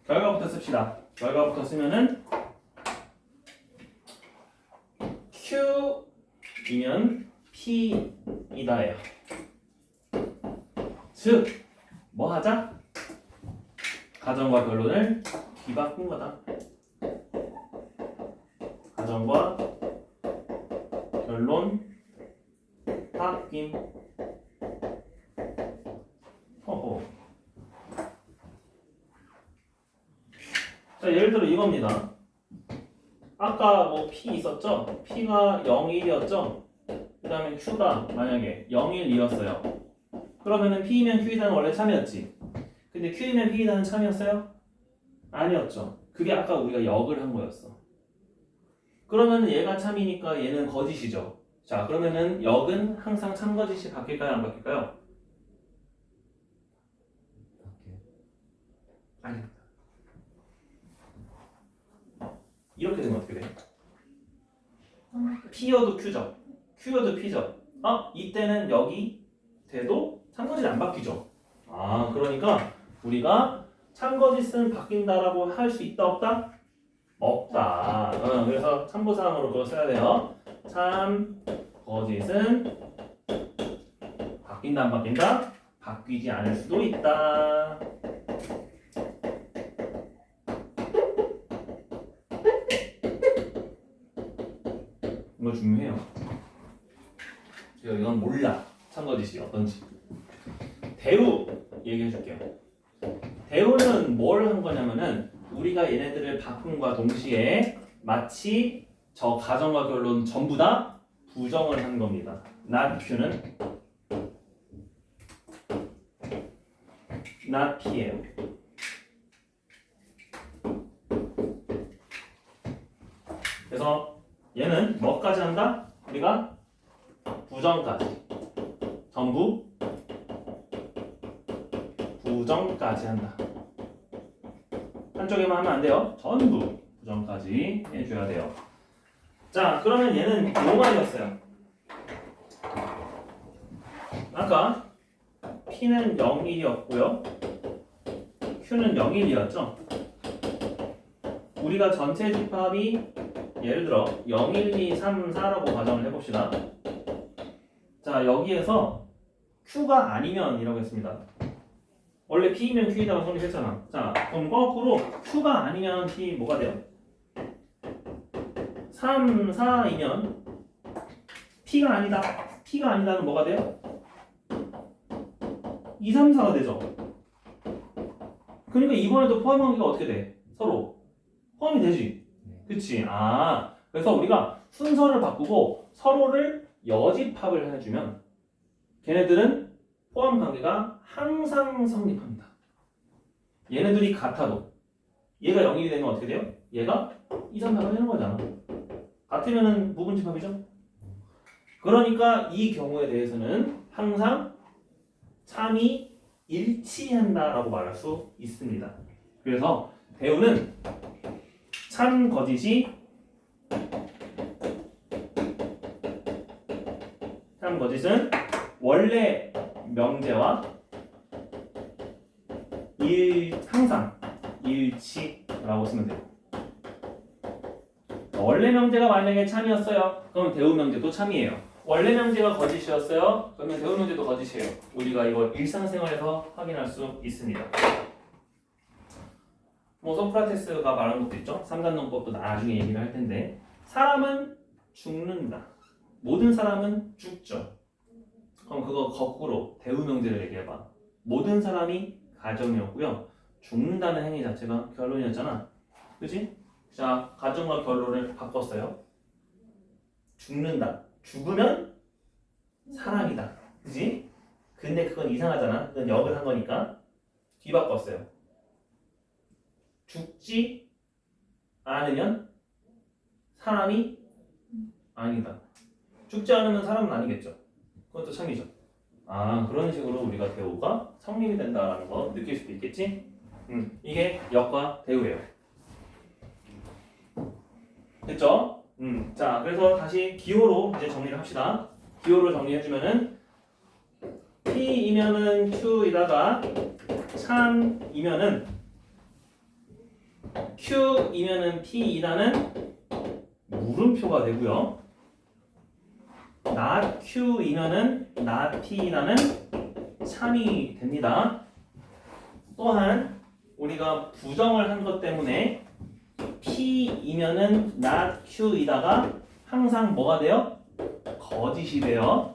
결과부터 씁시다. 결과부터 쓰면은 Q이면 P이다예요. 즉, 뭐 하자? 가정과 결론을 뒤바꾼 거다. 가정과 결론 바뀜. 허허. 자, 예를 들어 이겁니다. 아까 뭐 P 있었죠? P가 0, 1이었죠? 그 다음에 Q가 만약에 0, 1, 2였어요. 그러면은 P이면 Q이다는 원래 참이었지. 근데 Q이면 P이다는 참이었어요? 아니었죠. 그게 아까 우리가 역을 한 거였어. 그러면은 얘가 참이니까 얘는 거짓이죠. 자, 그러면은 역은 항상 참거짓이 바뀔까요? 안 바뀔까요? 아닙니다. 이렇게 되면 어떻게 돼요? P여도 Q죠. Q여도 P죠. 이때는 여기 돼도 참거짓 안 바뀌죠. 그러니까 우리가 참거짓은 바뀐다라고 할 수 있다 없다? 없다. 그래서 참고사항으로 그거 써야 돼요. 참거짓은 바뀐다 안 바뀐다? 바뀌지 않을 수도 있다. 이거 중요해요. 이건 몰라. 참거짓이 어떤지. 대우 얘기해 줄게요. 대우는 뭘 한 거냐면은 우리가 얘네들을 바꿈과 동시에 마치 저 가정과 결론 전부 다 부정을 한 겁니다. not Q는 not P예요. 그래서 얘는 뭐까지 한다? 우리가 부정까지 전부 부정까지 한다. 한쪽에만 하면 안 돼요. 전부 부정까지 해줘야 돼요. 자, 그러면 얘는 뭐가였어요? 아까 P는 0, 1이었고요. Q는 0, 1이었죠. 우리가 전체 집합이 예를 들어 0, 1, 2, 3, 4라고 가정을 해봅시다. 자, 여기에서 Q가 아니면 이라고 했습니다. 원래 P면 Q이다가 성립했잖아. 자, 그럼 거꾸로 Q가 아니면 P 뭐가 돼요? 3, 4이면 P가 아니다. P가 아니다는 뭐가 돼요? 2, 3, 4가 되죠. 그러니까 이번에도 포함 관계가 어떻게 돼? 서로 포함이 되지. 그치? 아, 그래서 우리가 순서를 바꾸고 서로를 여집합을 해주면 걔네들은 포함 관계가 항상 성립합니다. 얘네들이 같아도 얘가 0일이 되면 어떻게 돼요? 얘가 2, 3, 4가 되는 거잖아. 같으면은 무분집합이죠. 그러니까 이 경우에 대해서는 항상 참이 일치한다라고 말할 수 있습니다. 그래서 대우는 참 거짓이 참 거짓은 원래 명제와 항상 일치라고 쓰면 돼요. 원래 명제가 만약에 참이었어요. 그럼 대우 명제도 참이에요. 원래 명제가 거짓이었어요. 그러면 대우 명제도 거짓이에요. 우리가 이거 일상생활에서 확인할 수 있습니다. 뭐 소크라테스가 말한 것도 있죠. 삼간론법도 나중에 얘기를 할 텐데 사람은 죽는다. 모든 사람은 죽죠. 그럼 그거 거꾸로 대우 명제를 얘기해봐. 모든 사람이 가정이었고요. 죽는다는 행위 자체가 결론이었잖아. 그치? 자, 가정과 결론을 바꿨어요. 죽는다. 죽으면 사람이다. 그치? 근데 그건 이상하잖아. 그건 역을 한 거니까 뒤바꿨어요. 죽지 않으면 사람이 아니다. 죽지 않으면 사람은 아니겠죠. 그것도 참이죠. 아, 그런 식으로 우리가 대우가 성립이 된다는 거 느낄 수도 있겠지? 이게 역과 대우예요. 됐죠? 자, 그래서 다시 기호로 이제 정리를 합시다. 기호로 정리해주면은 P이면은 Q이다가 참이면은 Q이면은 P이다는 물음표가 되고요. not Q이면은 not P이다는 참이 됩니다. 또한 우리가 부정을 한 것 때문에 P이면은 not Q이다가 항상 뭐가 돼요? 거짓이 돼요.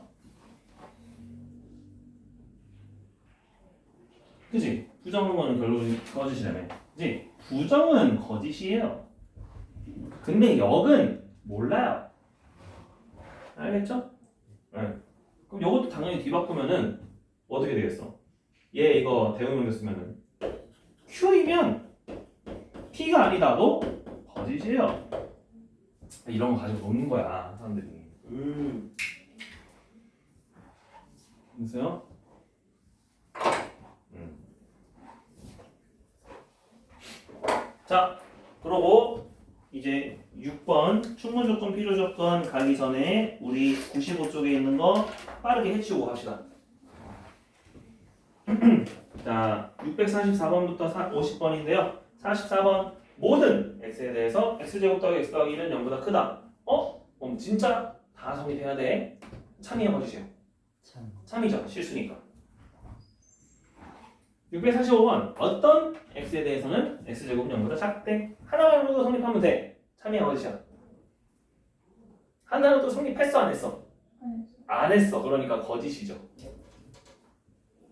그치? 부정한 거는 결국은 거짓이라며. 그치? 부정은 거짓이에요. 근데 역은 몰라요. 알겠죠? 네. 그럼 이것도 당연히 뒤바꾸면은 어떻게 되겠어? 얘 이거 대응명령 쓰면은 Q이면 P가 아니다도 거짓이에요. 이런 거 가지고 노는 거야 사람들이. 보세요. 자, 그러고 이제 6번 충분조건 필요조건 가기 전에 우리 95쪽에 있는 거 빠르게 해치우고 갑시다. 자, 644번부터 50번인데요. 44번 모든 x에 대해서 x제곱 더하기 x 더하기 1은 0보다 크다. 그럼 진짜 다 성립해야 돼. 참이야 거짓이에요? 참이죠. 실수니까. 645번 어떤 x에 대해서는 x제곱은 0보다 작대. 하나만으로도 성립하면 돼. 참이야 거짓이야? 하나로도 성립했어 안 했어? 안 했어. 그러니까 거짓이죠.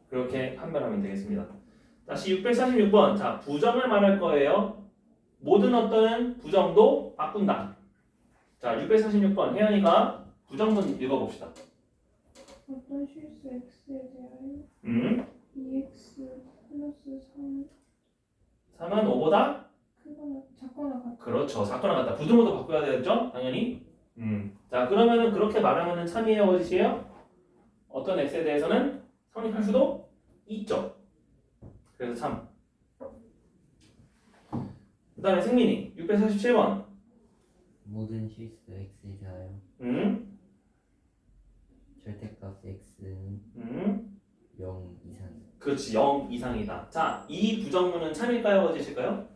그렇게 판별하면 되겠습니다. 다시 646번. 자, 부정을 말할 거예요. 모든 어떤 부정도 바꾼다. 자, 646번 혜연이가 부정문 읽어봅시다. 어떤 실수 x에 대하여 음, 2x 플러스 3 3은 5보다 크거나 작거나 같다. 그렇죠. 작거나 같다. 부등호도 바꿔야 되겠죠? 당연히. 자, 그러면은 그렇게 말하면은 참이에요, 거짓이에요? 어떤 x에 대해서는 성립할 수도 있죠. 그래서 참. 그 다음에 승민이 647번. 모든 실수 x에 대하여 절대값 x는 0 이상. 그렇지. 0 이상이다. 자, 이 부정문은 참일까요, 거짓일까요?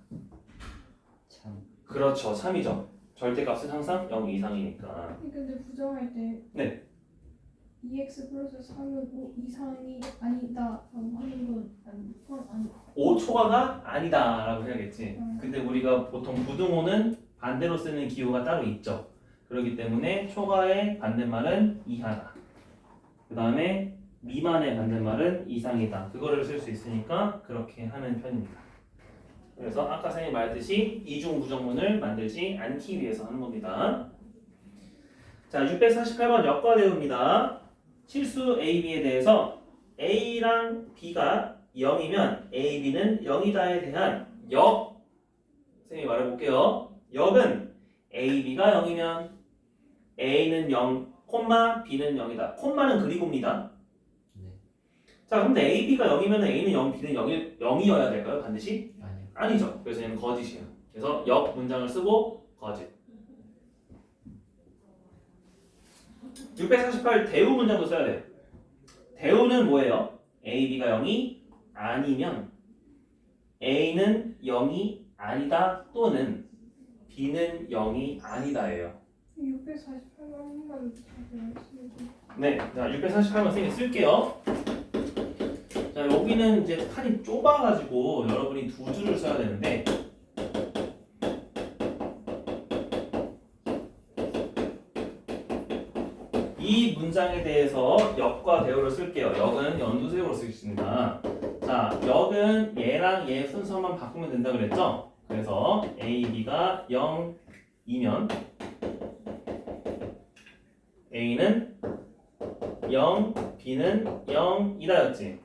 참. 그렇죠. 참이죠. 절대값은 항상 0 이상이니까. 근데 부정할 때 네. 2x 플러스 3은 5 이상이 아니다 라고 하는 건 아니 5 초과가 아니다라고 해야겠지. 음. 근데 우리가 보통 부등호는 반대로 쓰는 기호가 따로 있죠. 그렇기 때문에 초과의 반대말은 이하다. 그 다음에 미만의 반대말은 이상이다. 그거를 쓸 수 있으니까 그렇게 하는 편입니다. 그래서 아까 선생님이 말했듯이 이중 부정문을 만들지 않기 위해서 하는 겁니다. 자, 648번 역과대우입니다. 실수 A, B에 대해서 A랑 B가 0이면 A, B는 0이다에 대한 역 선생님이 말해볼게요. 역은 A, B가 0이면 A는 0, B는 0이다. 콤마는 그리고입니다. 네. 자, 근데 A, B가 0이면 A는 0, B는 0이어야 될까요? 반드시? 아니요. 아니죠. 그래서 얘는 거짓이에요. 그래서 역 문장을 쓰고 거짓. 648 대우 문장도 써야 돼요. 대우는 뭐예요? A, B가 0이 아니면 A는 0이 아니다 또는 B는 0이 아니다예요. 648번만 자세히 말씀해주세요. 네, 자 648번 선생님 쓸게요. 자 여기는 이제 칸이 좁아가지고 여러분이 두 줄을 써야 되는데 이 문장에 대해서 역과 대우를 쓸게요. 역은 연두색으로 쓰겠습니다. 자, 역은 얘랑 얘 순서만 바꾸면 된다 그랬죠? 그래서 A, B가 0이면 A는 0, B는 0이다였지.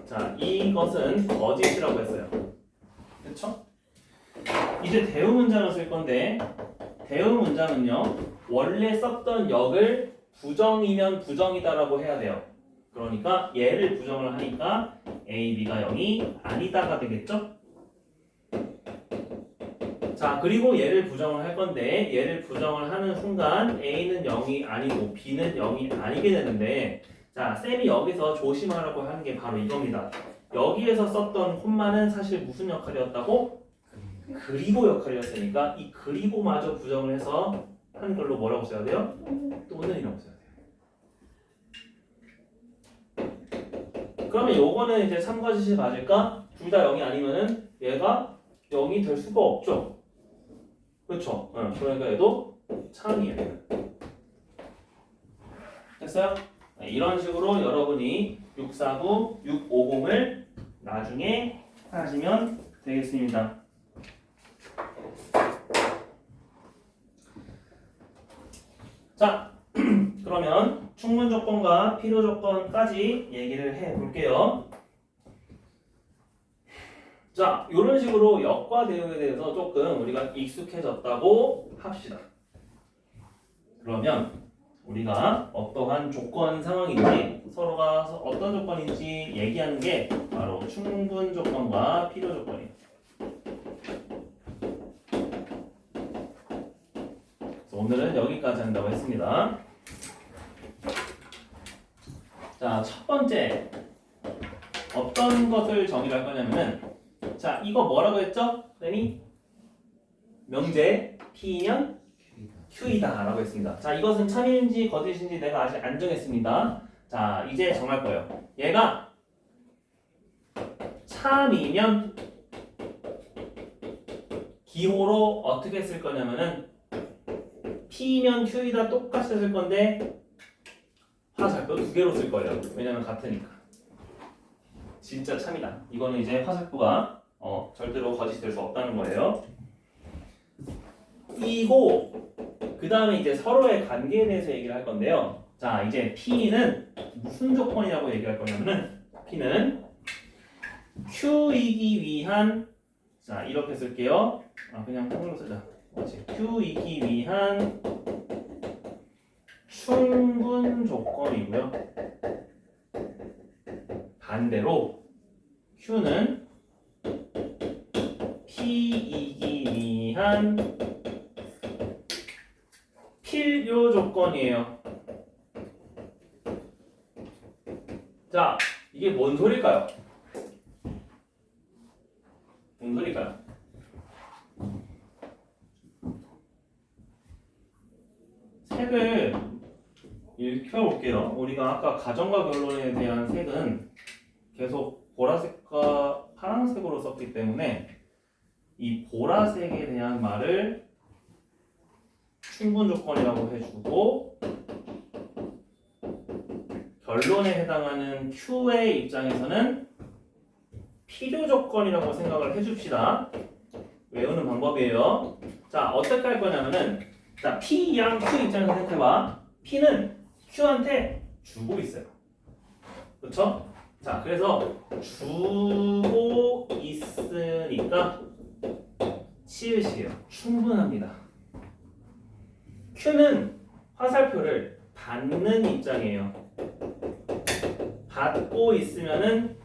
자, 이것은 거짓이라고 했어요. 그렇죠? 이제 대우 문장을 쓸 건데 대우 문장은요 원래 썼던 역을 부정이면 부정이다라고 해야 돼요. 그러니까 얘를 부정을 하니까 A, B가 0이 아니다가 되겠죠? 자, 그리고 얘를 부정을 할 건데 얘를 부정을 하는 순간 A는 0이 아니고 B는 0이 아니게 되는데 자, 쌤이 여기서 조심하라고 하는 게 바로 이겁니다. 여기에서 썼던 콤마는 사실 무슨 역할이었다고? 그리고 역할이었으니까 이 그리고마저 부정을 해서 한글로 뭐라고 써야 돼요? 또는 이라고 써야 돼요. 그러면 요거는 이제 참거짓이 맞을까? 둘 다 0이 아니면은 얘가 0이 될 수가 없죠. 그렇죠? 그러니까 얘도 참이에요. 됐어요? 네, 이런 식으로 여러분이 649, 650을 나중에 하시면 되겠습니다. 자, 그러면 충분 조건과 필요 조건까지 얘기를 해 볼게요. 자, 이런 식으로 역과 대우에 대해서 조금 우리가 익숙해졌다고 합시다. 그러면 우리가 어떠한 조건 상황인지 서로가 어떤 조건인지 얘기하는 게 바로 충분 조건과 필요 조건이에요. 그래서 오늘은 여기까지 한다고 했습니다. 자, 첫 번째 어떤 것을 정의할 거냐면은 자, 이거 뭐라고 했죠? 쌤이 명제 P면 Q이다 라고 했습니다. 자, 이것은 참인지 거짓인지 내가 아직 안 정했습니다. 자, 이제 정할 거예요. 얘가 참이면 기호로 어떻게 쓸 거냐면은 P면 Q이다 똑같이 쓸 건데 화살표 두 개로 쓸 거예요. 왜냐면 같으니까. 진짜 참이다. 이거는 이제 화살표가 절대로 거짓이 될 수 없다는 거예요. 이고 그 다음에 이제 서로의 관계에 대해서 얘기를 할 건데요. 자, 이제 P는 무슨 조건이라고 얘기할 거냐면은 P는 Q이기 위한 자 이렇게 쓸게요. 그냥 한글로 쓰자. 그렇지. Q이기 위한 충분 조건이고요. 반대로 Q는 P이기 위한 필요 조건이에요. 자, 이게 뭔 소릴까요? 뭔 소릴까요? 색을 읽혀볼게요. 우리가 아까 가정과 결론에 대한 색은 계속 보라색과 파란색으로 썼기 때문에 이 보라색에 대한 말을 충분 조건이라고 해주고 결론에 해당하는 Q의 입장에서는 필요 조건이라고 생각을 해줍시다. 외우는 방법이에요. 자, 어떻게 할 거냐면은 자, P랑 Q 입장에서 생각해봐. P는 Q한테 주고 있어요. 그렇죠? 자, 그래서 주고 있으니까 치읓이에요. 충분합니다. Q는 화살표를 받는 입장이에요. 받고 있으면은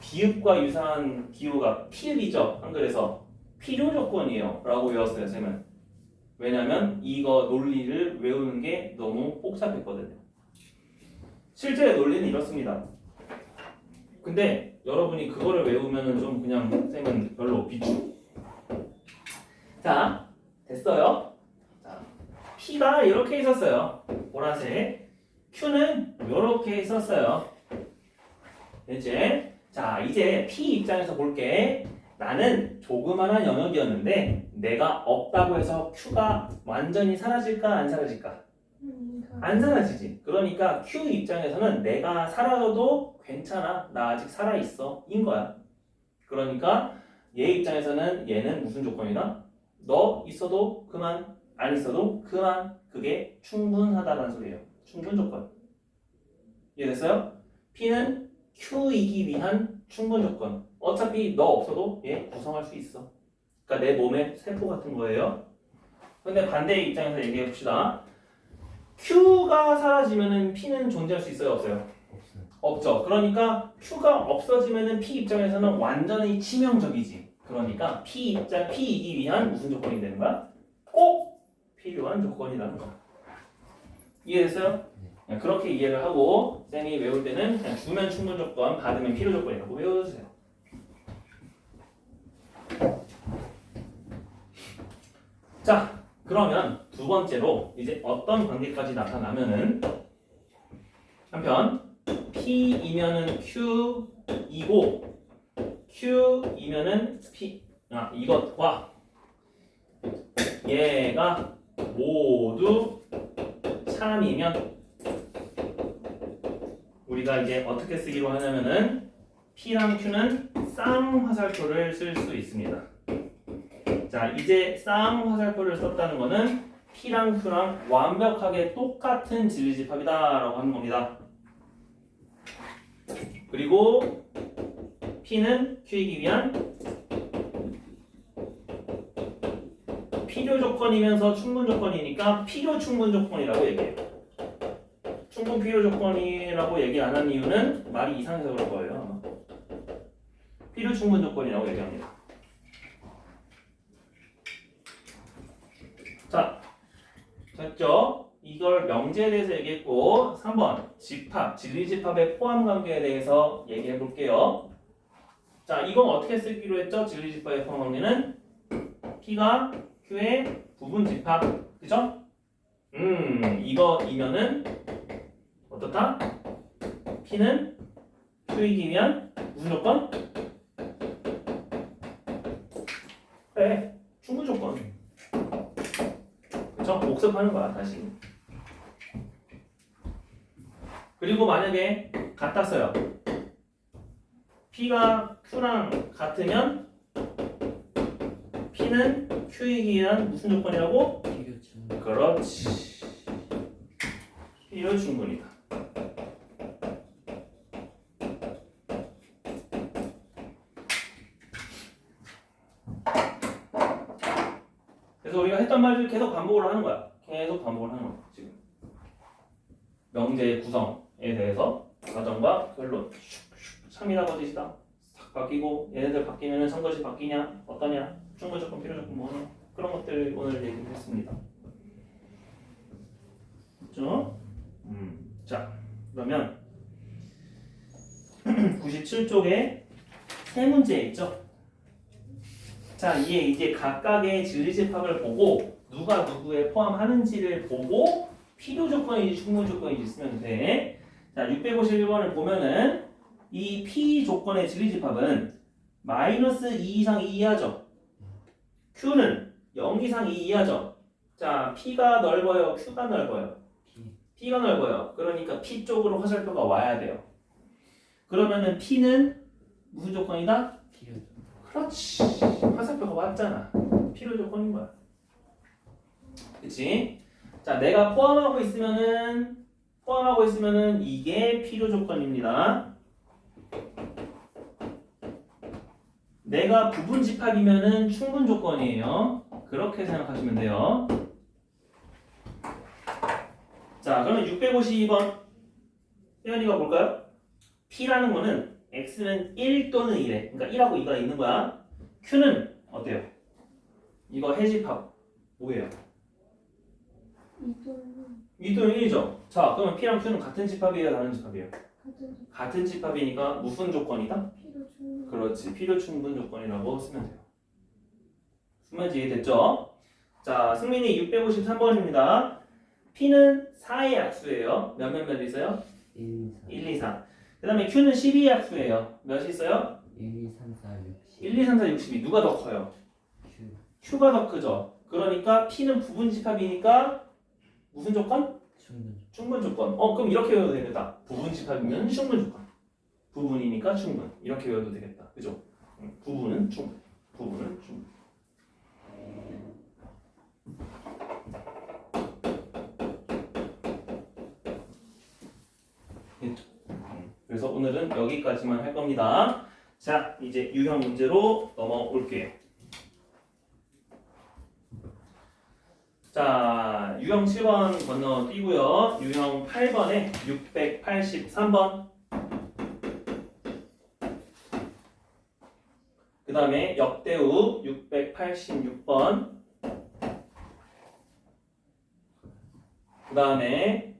비읍과 유사한 기호가 필이죠. 한글에서 필요 조건이에요. 라고 외웠어요, 쌤은. 왜냐면 이거 논리를 외우는 게 너무 복잡했거든요. 실제 논리는 이렇습니다. 근데 여러분이 그거를 외우면은 좀 그냥 쌤은 별로 비추. 자, 됐어요. 자, P가 이렇게 있었어요. 보라색. Q는 이렇게 있었어요. 됐지? 자, 이제 P 입장에서 볼게. 나는 조그만한 영역이었는데 내가 없다고 해서 Q가 완전히 사라질까 안 사라질까? 안 사라지지. 그러니까 Q 입장에서는 내가 사라져도 괜찮아. 나 아직 살아있어. 인 거야. 그러니까 얘 입장에서는 얘는 무슨 조건이다? 너 있어도 그만, 안 있어도 그만. 그게 충분하다는 소리예요. 충분 조건. 이해됐어요? P는 Q이기 위한 충분 조건. 어차피 너 없어도 얘 구성할 수 있어. 그러니까 내 몸에 세포 같은 거예요. 근데 반대의 입장에서 얘기해 봅시다. Q가 사라지면은 P는 존재할 수 있어요, 없어요? 없어요. 없죠. 그러니까 Q가 없어지면은 P 입장에서는 완전히 치명적이지. 그러니까 P이기 위한 무슨 조건이 되는 거야? 꼭 필요한 조건이라는 거야. 이해됐어요? 그냥 그렇게 이해를 하고 쌤이 외울 때는 그냥 주면 충분 조건, 받으면 필요 조건이라고 외워주세요. 자, 그러면 두 번째로 이제 어떤 관계까지 나타나면은 한편 P이면은 Q이고 Q이면은 이것과 얘가 모두 참이면 우리가 이제 어떻게 쓰기로 하냐면은 P랑 Q는 쌍화살표를 쓸 수 있습니다. 자, 이제 쌍화살표를 썼다는 거는 P랑 Q랑 완벽하게 똑같은 진리집합이다라고 하는 겁니다. 그리고 P는 Q이기 위한 필요 조건이면서 충분 조건이니까 필요 충분 조건이라고 얘기해요. 충분 필요 조건이라고 얘기 안 한 이유는 말이 이상해서 그럴 거예요. 필요 충분 조건이라고 얘기합니다. 자, 됐죠? 이걸 명제에 대해서 얘기했고 3번 집합, 진리집합의 포함 관계에 대해서 얘기해 볼게요. 자, 이건 어떻게 쓰기로 했죠? 진리집합의 포함 관계는 P가 Q의 부분 집합, 그죠? 이거이면은 어떻다? P는 Q이기 위한 무슨 조건? 그래, 충분 조건. 그쵸? 복습하는 거야, 다시. 그리고 만약에 같았어요. P가 Q랑 같으면 P P는 Q이기 위한 무슨 조건이라고? 필요 충분. 그렇지. 필요 충분이다. 그래서 우리가 했던 말들 계속 반복을 하는 거야. 계속 반복을 하는 거야. 지금 명제의 구성에 대해서 과정과 결론 참이라고 뜻이다. 싹 바뀌고 얘네들 바뀌면은 선것이 바뀌냐 어떠냐 충분 조건 필요 조건 뭐냐 그런 것들 오늘 얘기를 했습니다. 그렇죠? 자 그러면 97쪽에 세 문제 있죠. 자 이제 각각의 진리집합을 보고 누가 누구에 포함하는지를 보고 필요 조건인지 충분 조건인지 쓰면 돼. 자 651번을 보면은 이 P 조건의 진리집합은 마이너스 2 이상 2 이하죠. Q는 0 이상 2 이하죠. 자 P가 넓어요. Q가 넓어요. P가 넓어요. 그러니까 P 쪽으로 화살표가 와야 돼요. 그러면은 P는 무슨 조건이다? 필요 충분. 그렇지. 화살표가 왔잖아. 필요 조건인 거야. 그치? 자, 내가 포함하고 있으면은 이게 필요 조건입니다. 내가 부분 집합이면은 충분 조건이에요. 그렇게 생각하시면 돼요. 자, 그러면 652번. 혜연이가 볼까요? P라는 거는 X는 1 또는 1에 그러니까 1하고 2가 있는 거야. Q는 어때요? 이거 해집합 뭐예요? 2 또는 1이죠. 자 그러면 P랑 Q는 같은 집합이에요? 다른 집합이에요? 같은 집합이니까 무슨 조건이다? 필요 충분. 그렇지. 필요 충분 조건이라고 쓰면 돼요. 수면지 이해됐죠? 자 승민이 653번입니다. P는 4의 약수예요. 몇 있어요? 1, 2, 3. 1, 2, 4. 그 다음에 Q는 12의 약수예요. 몇이 있어요? 1, 2, 3, 4, 60. 1, 2, 3, 4, 62. 누가 더 커요? Q. Q가 더 크죠. 그러니까 P는 부분 집합이니까 무슨 조건? 충분. 충분 조건. 그럼 이렇게 외워도 되겠다. 부분 집합이면 충분 조건. 부분이니까 충분. 이렇게 외워도 되겠다. 그죠? 부분은 충분. 부분은 충분. 그래서 오늘은 여기까지만 할 겁니다. 자, 이제 유형 문제로 넘어올게요. 자, 유형 7번 건너뛰고요. 유형 8번에 683번. 그 다음에 역대우 686번. 그 다음에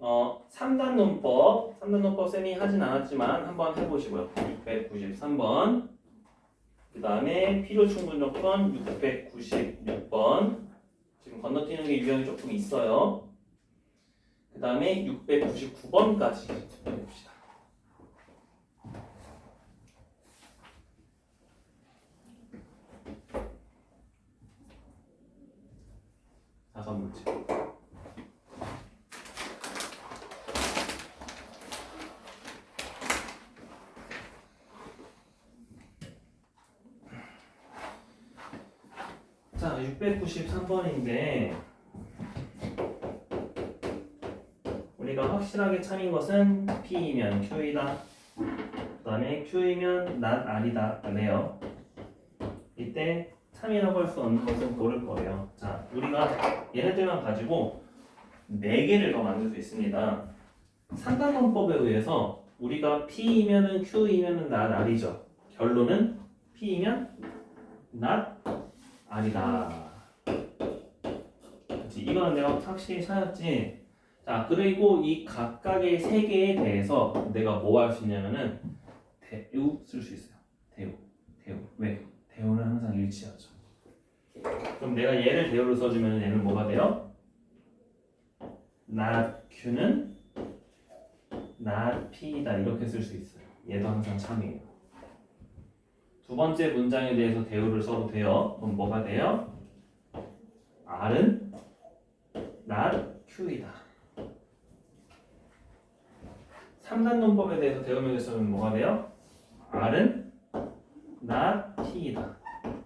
3단 논법. 3단 논법 쌤이 하진 않았지만 한번 해보시고요. 693번. 그 다음에 필요 충분 조건 696번. 지금 건너뛰는 게 유형이 조금 있어요. 그 다음에 699번까지 해봅시다. 다섯 문제. 자, 693번인데 우리가 확실하게 참인 것은 P이면 Q이다. 그 다음에 Q이면 not R이다 라네요. 이때 참이라고 할 수 없는 것은 고를 거예요. 자, 우리가 얘네들만 가지고 4개를 더 만들 수 있습니다. 상단원법에 의해서 우리가 P이면은 Q이면은 not R이죠. 결론은 P이면 not R이다. 그치? 이거는 내가 확실히 찾았지. 자, 그리고 이 각각의 3개에 대해서 내가 뭐 할 수 있냐면은 대우 쓸 수 있어요. 대우. 왜? 대우는 항상 일치하죠. 그럼 내가 얘를 대우로 써주면 얘는 뭐가 돼요? not Q는 not P이다 이렇게 쓸 수 있어요. 얘도 항상 참이에요. 두 번째 문장에 대해서 대우를 써도 돼요. 그럼 뭐가 돼요? R은 not Q이다. 3단 논법에 대해서 대우명에 쓰면 뭐가 돼요? R은 not P이다.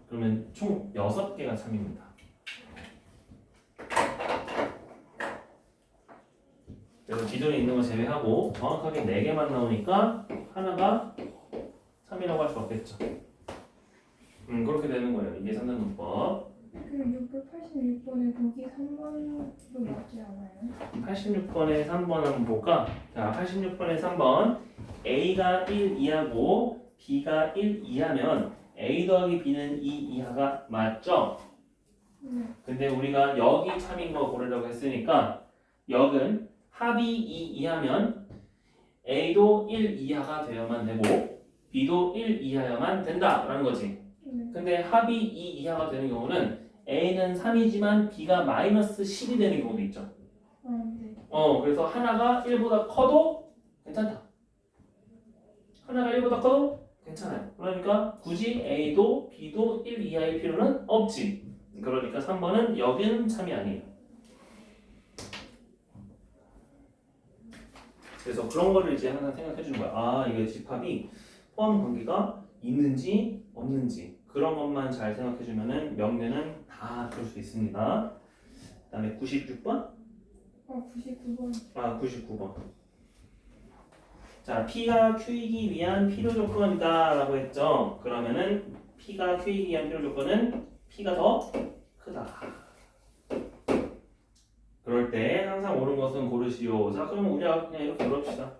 그러면 총 6개가 참입니다. 그래서 기존에 있는 거 제외하고 정확하게 4개만 나오니까 하나가 참이라고 할 수 없겠죠. 그렇게 되는 거예요. 이게 3단 문법. 그 686번에 거기 3번도 맞지 않아요? 86번에 3번 한번 볼까? 자, 86번에 3번 A가 1 이하고 B가 1 이하면 A 더하기 B는 2 이하가 맞죠? 네. 근데 우리가 여기 참인 거 고르려고 했으니까 역은 합이 2 이하면 A도 1 이하가 되어야만 되고 B도 1 이하여야만 된다라는 거지. 네. 근데 합이 2 이하가 되는 경우는 A는 3이지만 B가 마이너스 10이 되는 경우도 있죠. 네. 그래서 하나가 1보다 커도 괜찮다. 하나가 1보다 커도 괜찮아요. 그러니까 굳이 A도 B도 1 이하일 필요는 없지. 그러니까 3번은 여기는 참이 아니에요. 그래서 그런 거를 이제 항상 생각해 주는 거야. 아, 이게 집합이 포함 관계가 있는지 없는지 그런 것만 잘 생각해 주면은 명대는 다 풀 수 있습니다. 그다음에 96번? 99번. 99번. 자, P가 Q이기 위한 필요 조건이다 라고 했죠. 그러면은 P가 Q이기 위한 필요 조건은 P가 더 크다. 그럴 때 항상 옳은 것은 고르시오. 자, 그러면 우리가 그냥 이렇게 그려봅시다.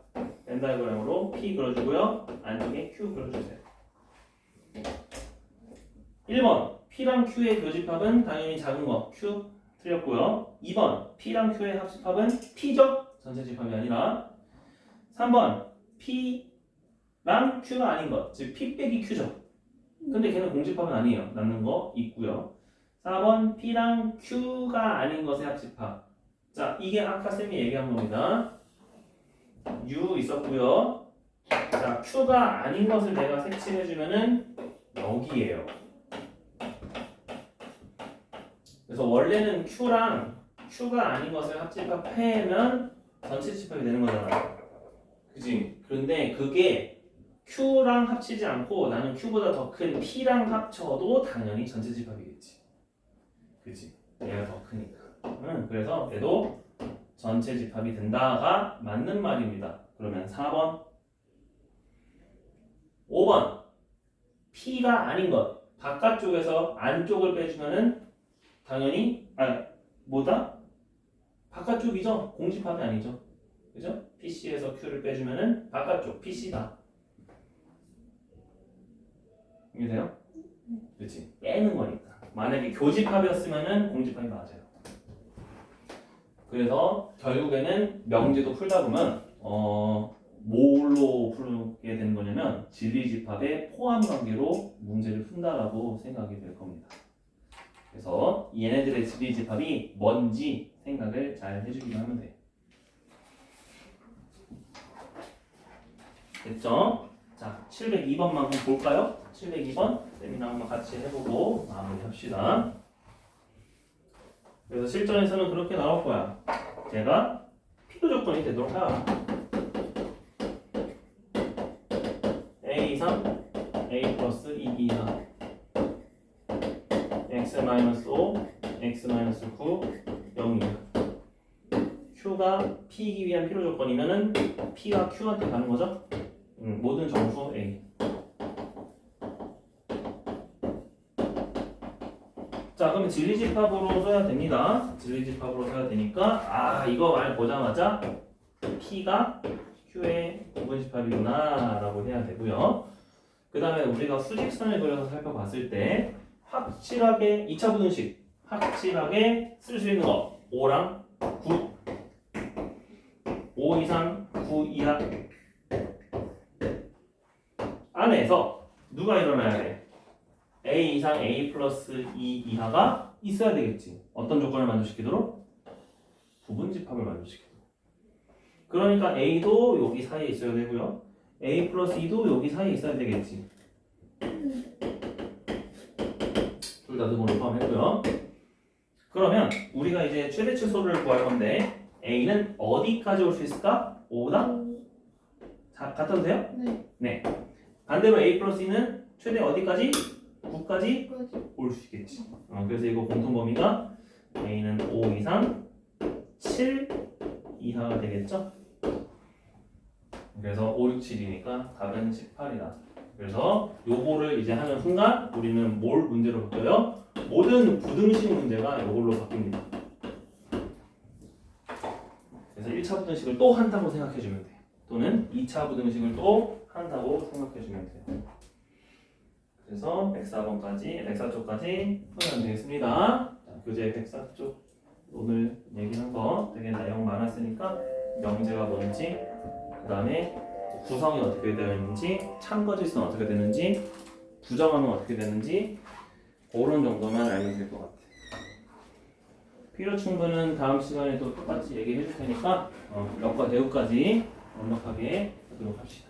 벤 다이어그램으로 P 그려주고요. 안쪽에 Q 그려주세요. 1번 P랑 Q의 교집합은 당연히 작은 거 Q 틀렸고요. 2번 P랑 Q의 합집합은 P죠. 전체 집합이 아니라. 3번 P랑 Q가 아닌 것, 즉 P 빼기 Q죠. 근데 걔는 공집합은 아니에요. 남는 거 있고요. 4번 P랑 Q가 아닌 것의 합집합. 자, 이게 아까 쌤이 얘기한 겁니다. U 있었고요. 자, Q가 아닌 것을 내가 색칠해주면은 여기에요. 그래서 원래는 Q랑 Q가 아닌 것을 합집합하면 전체 집합이 되는 거잖아. 그지? 그런데 그게 Q랑 합치지 않고 나는 Q보다 더 큰 P랑 합쳐도 당연히 전체 집합이겠지. 그지? 얘가 더 크니까. 그래서 얘도 전체 집합이 된다가 맞는 말입니다. 그러면 4번. 5번. P가 아닌 것. 바깥쪽에서 안쪽을 빼주면은 당연히 뭐다? 바깥쪽이죠. 공집합이 아니죠. 그죠? PC에서 Q를 빼주면은 바깥쪽 PC다. 이해돼요? 그렇지. 빼는 거니까. 만약에 교집합이었으면은 공집합이 맞아요. 그래서 결국에는 명제도 풀다 보면 뭘로 풀게 되는 거냐면 진리집합의 포함 관계로 문제를 푼다라고 생각이 될 겁니다. 그래서 얘네들의 진리집합이 뭔지 생각을 잘 해주기만 하면 돼요. 됐죠? 자, 702번만 한번 볼까요? 702번 세미나 한번 같이 해보고 마무리합시다. 그래서 실전에서는 그렇게 나올 거야. 제가 필요 조건이 되도록 하라. A 이상, A 플러스 2 이상, X 마이너스 5, X 마이너스 9, 0이야. Q가 P이기 위한 필요 조건이면은 P가 Q한테 가는 거죠? 모든 정수 A. 자, 그러면 진리집합으로 써야 됩니다. 진리집합으로 써야 되니까 이거 말 보자마자 P가 Q의 구분집합이구나 라고 해야 되고요. 그 다음에 우리가 수직선을 그려서 살펴봤을 때 확실하게 2차 분식 확실하게 쓸 수 있는 거 5랑 9 5 이상 9 이하 안에서 누가 일어나야 돼? A 이상 A 플러스 2 이하가 있어야 되겠지. 어떤 조건을 만족시키도록? 부분집합을 만족시키도록. 그러니까 A도 여기 사이에 있어야 되고요. A 플러스 2도 여기 사이에 있어야 되겠지. 둘 다 등호를 포함했고요. 그러면 우리가 이제 최대치수를 구할 건데 A는 어디까지 올 수 있을까? 5보다? 자, 같아도 돼요? 네. 네. 반대로 A 플러스 2는 최대 어디까지? 9까지 끝까지. 올 수 있겠지. 그래서 이거 공통 범위가 A는 5 이상 7 이하가 되겠죠? 그래서 5, 6, 7이니까 답은 18이다. 그래서 요거를 이제 하는 순간 우리는 뭘 문제로 바뀌어요? 모든 부등식 문제가 요걸로 바뀝니다. 그래서 1차 부등식을 또 한다고 생각해주면 돼. 또는 2차 부등식을 또 한다고 생각해주면 돼요. 그래서 104번까지, 104쪽까지 풀면 되겠습니다. 자, 교재 104쪽 오늘 얘기한 거 되게 내용 많았으니까 명제가 뭔지, 그 다음에 구성이 어떻게 되어 있는지, 참거짓은 어떻게 되는지, 부정하면 어떻게 되는지 그런 정도만 알면 될 것 같아. 필요 충분은 다음 시간에 또 똑같이 얘기해 줄 테니까 역과 대우까지 완벽하게 하도록 합시다.